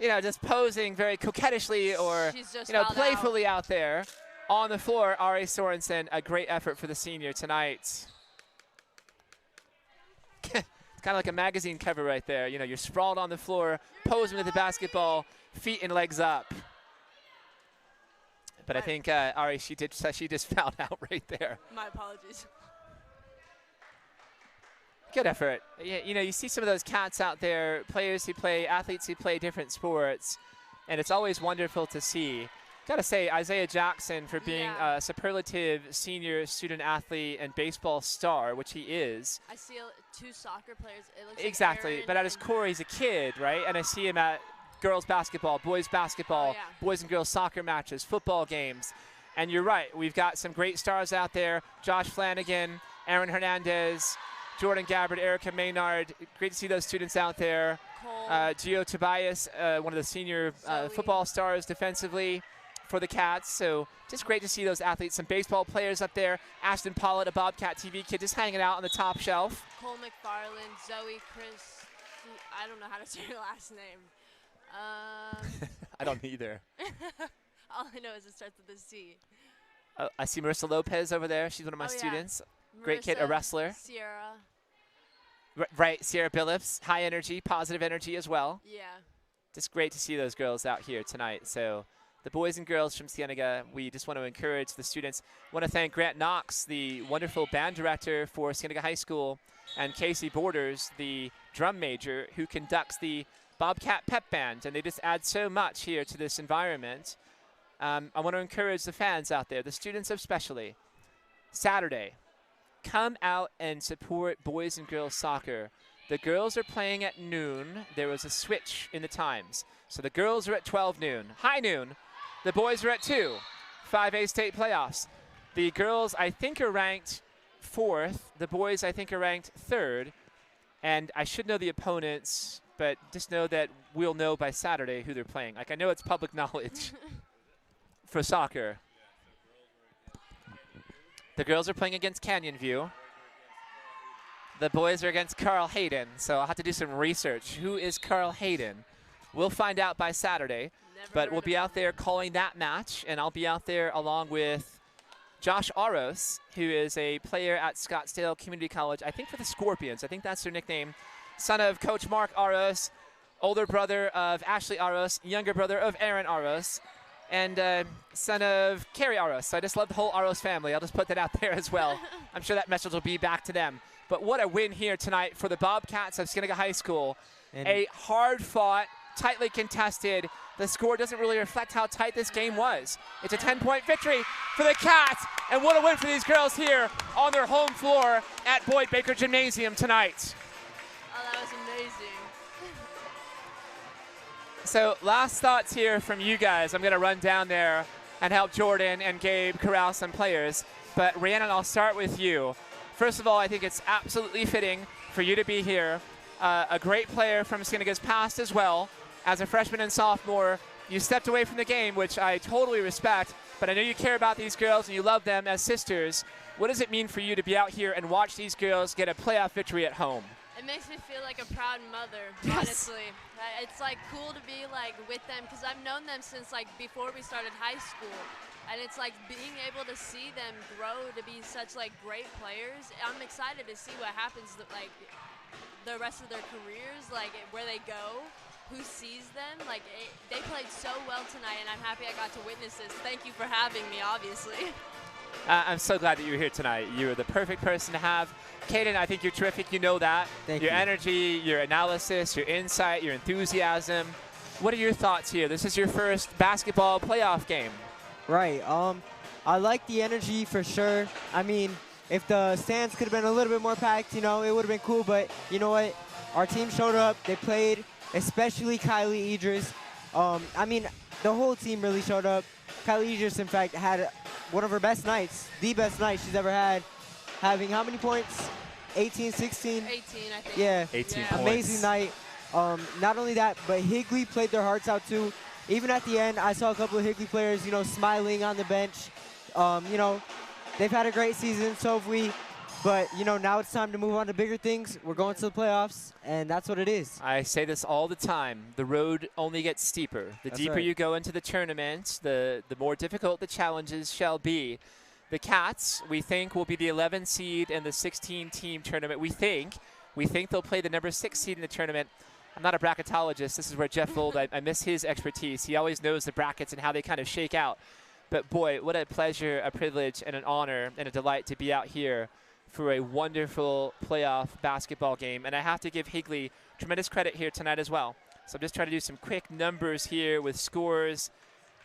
you know, just posing very coquettishly or, you know, playfully out there on the floor. Ari Sorensen, a great effort for the senior tonight. It's kind of like a magazine cover right there. You know, you're sprawled on the floor, posing with the basketball, feet and legs up. But I think Ari, she just fouled out right there. My apologies. Good effort. Yeah, you know, you see some of those cats out there, athletes who play different sports, and it's always wonderful to see. Got to say, Isaiah Jackson for being a superlative senior student athlete and baseball star, which he is. I see 2 soccer players. It looks exactly, like but at his core, he's a kid, right? And I see him at girls basketball, boys basketball, boys and girls soccer matches, football games. And you're right, we've got some great stars out there. Josh Flanagan, Aaron Hernandez, Jordan Gabbard, Erica Maynard. Great to see those students out there. Gio Tobias, one of the senior football stars defensively for the Cats. So just great to see those athletes. Some baseball players up there. Ashton Pollitt, a Bobcat TV kid, just hanging out on the top shelf. Cole McFarland, Zoe Chris. I don't know how to say her last name. I don't either. All I know is it starts with a C. I see Marissa Lopez over there. She's one of my students. Great kid, a wrestler. Sierra. Right, Sierra Billups. High energy, positive energy as well. Yeah. Just great to see those girls out here tonight. So the boys and girls from Cienega, we just want to encourage the students. Want to thank Grant Knox, the wonderful band director for Cienega High School, and Casey Borders, the drum major, who conducts the Bobcat Pep Band, and they just add so much here to this environment. I want to encourage the fans out there, the students especially. Saturday, come out and support boys and girls soccer. The girls are playing at noon. There was a switch in the times. So the girls are at 12 noon, high noon. The boys are at 2, 5A state playoffs. The girls, I think, are ranked 4th. The boys, I think, are ranked 3rd. And I should know the opponents, but just know that we'll know by Saturday who they're playing. Like, I know it's public knowledge for soccer. The girls are playing against Canyon View. The boys are against Carl Hayden, so I'll have to do some research. Who is Carl Hayden? We'll find out by Saturday, but we'll be out there calling that match, and I'll be out there along with Josh Aros, who is a player at Scottsdale Community College, I think for the Scorpions. I think that's their nickname. Son of Coach Mark Aros, older brother of Ashley Aros, younger brother of Aaron Aros, and son of Carrie Aros. So I just love the whole Aros family. I'll just put that out there as well. I'm sure that message will be back to them. But what a win here tonight for the Bobcats of Cienega High School. And a hard-fought, tightly contested. The score doesn't really reflect how tight this game was. It's a 10-point victory for the Cats. And what a win for these girls here on their home floor at Boyd Baker Gymnasium tonight. Oh, that was amazing. So last thoughts here from you guys. I'm going to run down there and help Jordan and Gabe corral some players. But Rhiannon, I'll start with you. First of all, I think it's absolutely fitting for you to be here. A great player from Cienega's past as well. As a freshman and sophomore, you stepped away from the game, which I totally respect. But I know you care about these girls and you love them as sisters. What does it mean for you to be out here and watch these girls get a playoff victory at home? It makes me feel like a proud mother, honestly. It's like cool to be like with them because I've known them since like before we started high school. And it's like being able to see them grow to be such like great players. I'm excited to see what happens like the rest of their careers, like where they go, who sees them. Like they played so well tonight and I'm happy I got to witness this. Thank you for having me, obviously. I'm so glad that you were here tonight. You were the perfect person to have. Kaden, I think you're terrific. You know that. Thank your you. Energy, your analysis, your insight, your enthusiasm. What are your thoughts here? This is your first basketball playoff game. Right. I like the energy for sure. I mean, if the stands could have been a little bit more packed, you know, it would have been cool. But you know what? Our team showed up. They played, especially Kylie Idris. I mean, the whole team really showed up. Kylie Idris, in fact, had one of her best nights, the best night she's ever had, having how many points? 18, 16? 18, I think. Yeah. 18 yeah. points. Amazing night. Not only that, but Higley played their hearts out too. Even at the end, I saw a couple of Higley players, you know, smiling on the bench. You know, they've had a great season, so have we. But, you know, now it's time to move on to bigger things. We're going to the playoffs, and that's what it is. I say this all the time. The road only gets steeper. The That's deeper right. you go into the tournament, the more difficult the challenges shall be. The Cats, we think, will be the 11 seed in the 16-team tournament. We think they'll play the number 6 seed in the tournament. I'm not a bracketologist. This is where Jeff Vold, I miss his expertise. He always knows the brackets and how they kind of shake out. But boy, what a pleasure, a privilege, and an honor and a delight to be out here for a wonderful playoff basketball game. And I have to give Higley tremendous credit here tonight as well. So I'm just trying to do some quick numbers here with scores.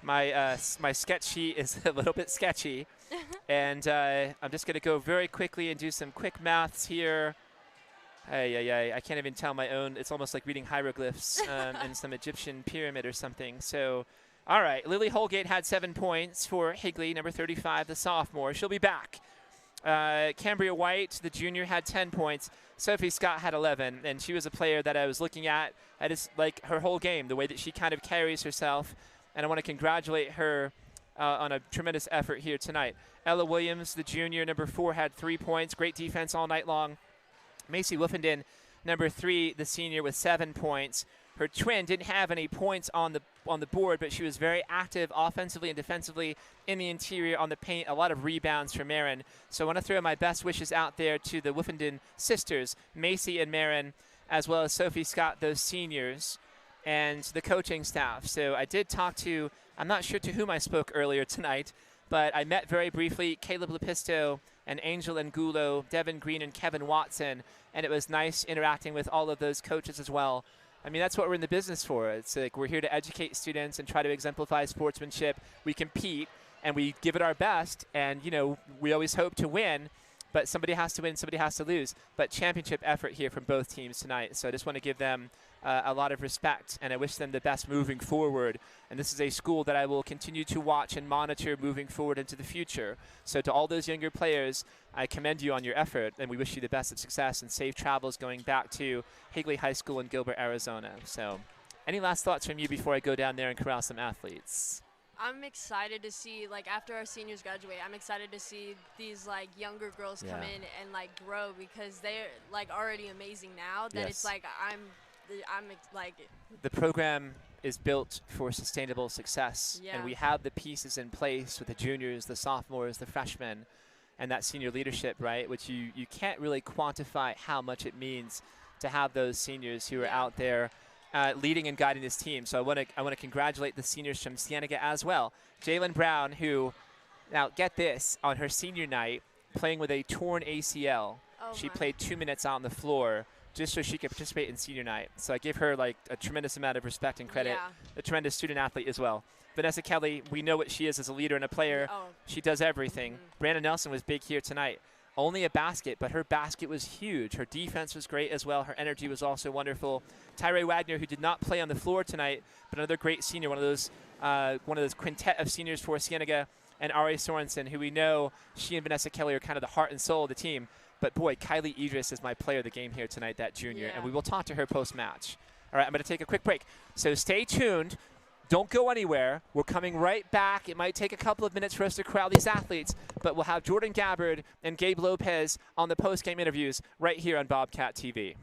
My sketch sheet is a little bit sketchy. And I'm just going to go very quickly and do some quick maths here. I can't even tell my own. It's almost like reading hieroglyphs in some Egyptian pyramid or something. So, all right, Lily Holgate had 7 points for Higley, number 35, the sophomore. She'll be back. Cambria White, the junior, had 10 points. Sophie Scott had 11, and she was a player that I was looking at. I just like her whole game, the way that she kind of carries herself, and I want to congratulate her on a tremendous effort here tonight. Ella Williams, the junior, number 4, had 3 points. Great defense all night long. Macy Wolfenden, number 3, the senior, with 7 points. Her twin didn't have any points on the board, but she was very active offensively and defensively in the interior on the paint. A lot of rebounds for Marin. So I want to throw my best wishes out there to the Wolfenden sisters, Macy and Marin, as well as Sophie Scott, those seniors, and the coaching staff. So I did talk to, I'm not sure to whom I spoke earlier tonight, but I met very briefly Caleb Lepisto and Angel Angulo, Devin Green, and Kevin Watson, and it was nice interacting with all of those coaches as well. I mean, that's what we're in the business for. It's like we're here to educate students and try to exemplify sportsmanship. We compete, and we give it our best, and, you know, we always hope to win, but somebody has to win, somebody has to lose. But championship effort here from both teams tonight, so I just want to give them a lot of respect, and I wish them the best moving forward. And this is a school that I will continue to watch and monitor moving forward into the future. So to all those younger players, I commend you on your effort, and we wish you the best of success and safe travels going back to Higley High School in Gilbert, Arizona. So any last thoughts from you before I go down there and corral some athletes? I'm excited to see, like, after our seniors graduate, I'm excited to see these, like, younger girls come in and, like, grow, because they're, like, already amazing now that it's like I'm like the program is built for sustainable success, and we have the pieces in place with the juniors, the sophomores, the freshmen, and that senior leadership, right, which you can't really quantify how much it means to have those seniors who are out there leading and guiding this team. So I want to congratulate the seniors from Cienega as well. Jalen Brown, who, now get this, on her senior night, playing with a torn ACL. She played 2 minutes out on the floor just so she could participate in senior night. So I give her, like, a tremendous amount of respect and credit. A tremendous student athlete as well. Vanessa Kelly, we know what she is as a leader and a player. She does everything. Brandon Nelson was big here tonight. Only a basket, but her basket was huge. Her defense was great as well. Her energy was also wonderful. Tyree Wagner, who did not play on the floor tonight, but another great senior, one of those quintet of seniors for Cienega, and Ari Sorensen, who we know she and Vanessa Kelly are kind of the heart and soul of the team. But boy, Kylie Idris is my player of the game here tonight, that junior, and we will talk to her post-match. All right, I'm going to take a quick break. So stay tuned. Don't go anywhere. We're coming right back. It might take a couple of minutes for us to corral these athletes, but we'll have Jordan Gabbard and Gabe Lopez on the post-game interviews right here on Bobcat TV.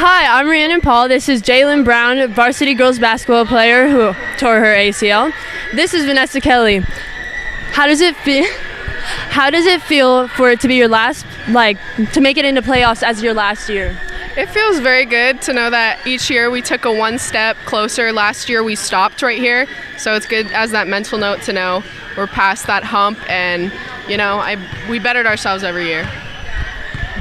Hi, I'm Rhiannon Paul. This is Jalen Brown, varsity girls basketball player who tore her ACL. This is Vanessa Kelly. How does it feel? How does it feel for it to be your last, to make it into playoffs as your last year? It feels very good to know that each year we took a one step closer. Last year we stopped right here, so it's good as that mental note to know we're past that hump, and we bettered ourselves every year.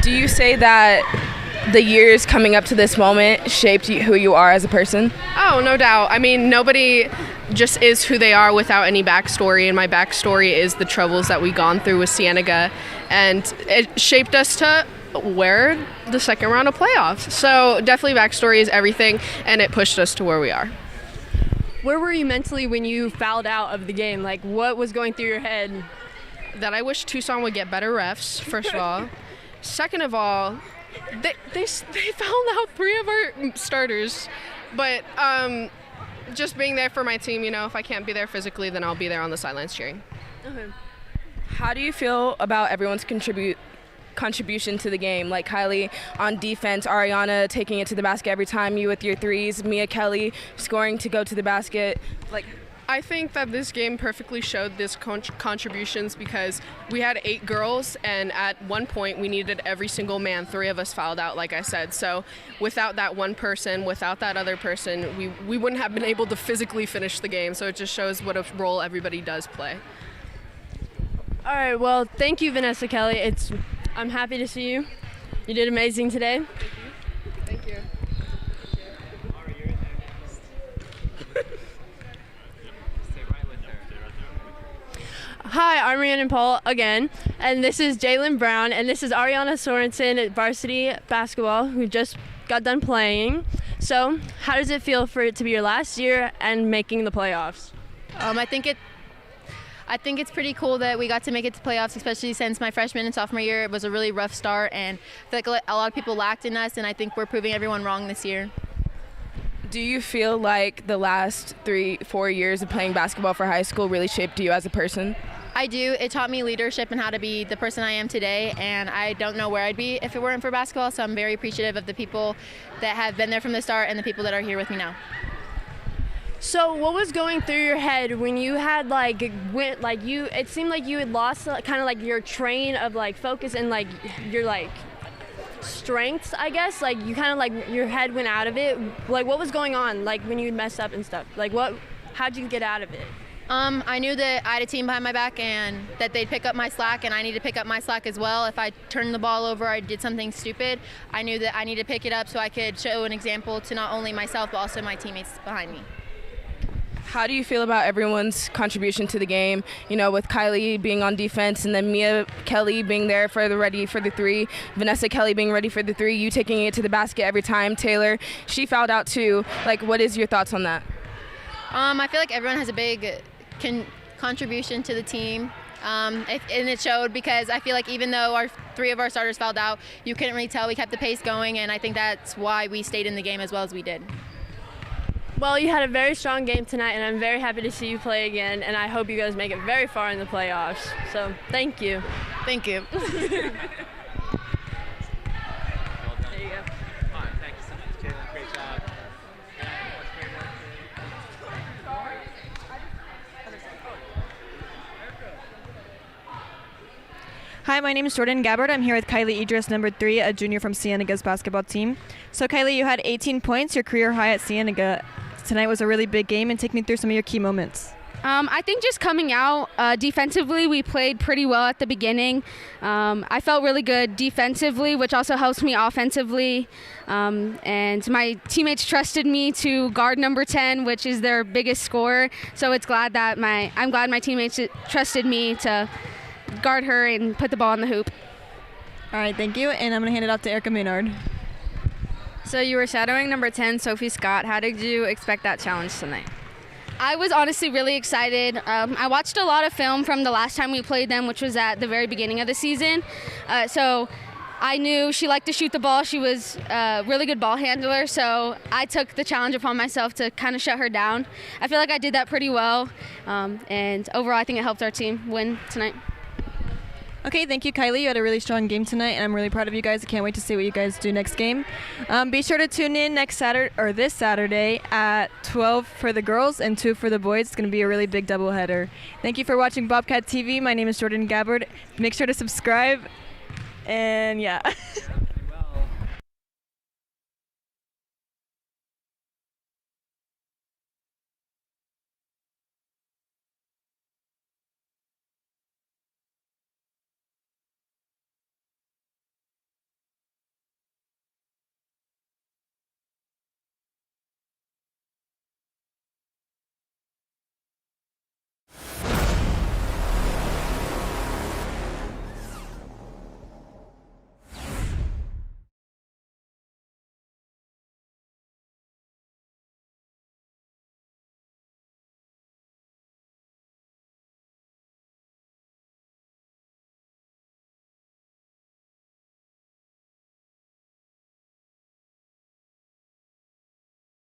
Do you say that the years coming up to this moment shaped who you are as a person? Oh, no doubt. I mean, nobody just is who they are without any backstory, and my backstory is the troubles that we gone through with Cienega, and it shaped us to where the second round of playoffs. So definitely backstory is everything, and it pushed us to where we are. Where were you mentally when you fouled out of the game? What was going through your head? That I wish Tucson would get better refs, first of all. Second of all, they fouled out 3 of our starters. But just being there for my team, if I can't be there physically, then I'll be there on the sidelines cheering. Okay. How do you feel about everyone's contribution to the game? Like Higley on defense, Ariana taking it to the basket every time, you with your threes, Mia Kelly scoring to go to the basket. I think that this game perfectly showed this contributions because we had 8 girls, and at one point we needed every single man. 3 of us fouled out, like I said. So without that one person, without that other person, we wouldn't have been able to physically finish the game. So it just shows what a role everybody does play. All right, well, thank you, Vanessa Kelly. I'm happy to see you. You did amazing today. Thank you. Hi, I'm Rhiannon Paul again, and this is Jalen Brown, and this is Ariana Sorensen at varsity basketball, who just got done playing. So, how does it feel for it to be your last year and making the playoffs? I think it's pretty cool that we got to make it to playoffs, especially since my freshman and sophomore year it was a really rough start, and I feel like a lot of people lacked in us, and I think we're proving everyone wrong this year. Do you feel like the last 3-4 years of playing basketball for high school really shaped you as a person? I do. It taught me leadership and how to be the person I am today, and I don't know where I'd be if it weren't for basketball, so I'm very appreciative of the people that have been there from the start and the people that are here with me now. So, what was going through your head when you had it seemed like you had lost kind of your train of focus and your strengths, I guess? You kind of your head went out of it. What was going on when you messed up and stuff? How'd you get out of it? I knew that I had a team behind my back and that they'd pick up my slack, and I need to pick up my slack as well. If I turned the ball over, I did something stupid, I knew that I needed to pick it up so I could show an example to not only myself but also my teammates behind me. How do you feel about everyone's contribution to the game? With Kylie being on defense, and then Mia Kelly being there for ready for the 3, Vanessa Kelly being ready for the 3, you taking it to the basket every time. Taylor, she fouled out too. What is your thoughts on that? I feel like everyone has a big contribution to the team, and it showed because I feel like even though 3 of our starters fouled out, you couldn't really tell. We kept the pace going, and I think that's why we stayed in the game as well as we did. Well, you had a very strong game tonight, and I'm very happy to see you play again, and I hope you guys make it very far in the playoffs. So, thank you. Thank you. There you go. All right, thank you so much, Jalen. Great job. Hi, my name is Jordan Gabbard. I'm here with Kylie Idris, number 3, a junior from Cienega's basketball team. So, Kylie, you had 18 points, your career high at Cienega. Tonight was a really big game, and take me through some of your key moments. I think just coming out defensively, we played pretty well at the beginning. I felt really good defensively, which also helps me offensively. And my teammates trusted me to guard number 10, which is their biggest scorer. So I'm glad my teammates trusted me to guard her and put the ball in the hoop. All right, thank you, and I'm going to hand it off to Erica Maynard. So you were shadowing number 10, Sophie Scott. How did you expect that challenge tonight? I was honestly really excited. I watched a lot of film from the last time we played them, which was at the very beginning of the season. So I knew she liked to shoot the ball. She was a really good ball handler, so I took the challenge upon myself to kind of shut her down. I feel like I did that pretty well, and overall I think it helped our team win tonight. Okay, thank you, Kylie. You had a really strong game tonight, and I'm really proud of you guys. I can't wait to see what you guys do next game. Be sure to tune in this Saturday at 12 for the girls and 2 for the boys. It's going to be a really big doubleheader. Thank you for watching Bobcat TV. My name is Jordan Gabbard. Make sure to subscribe, and yeah.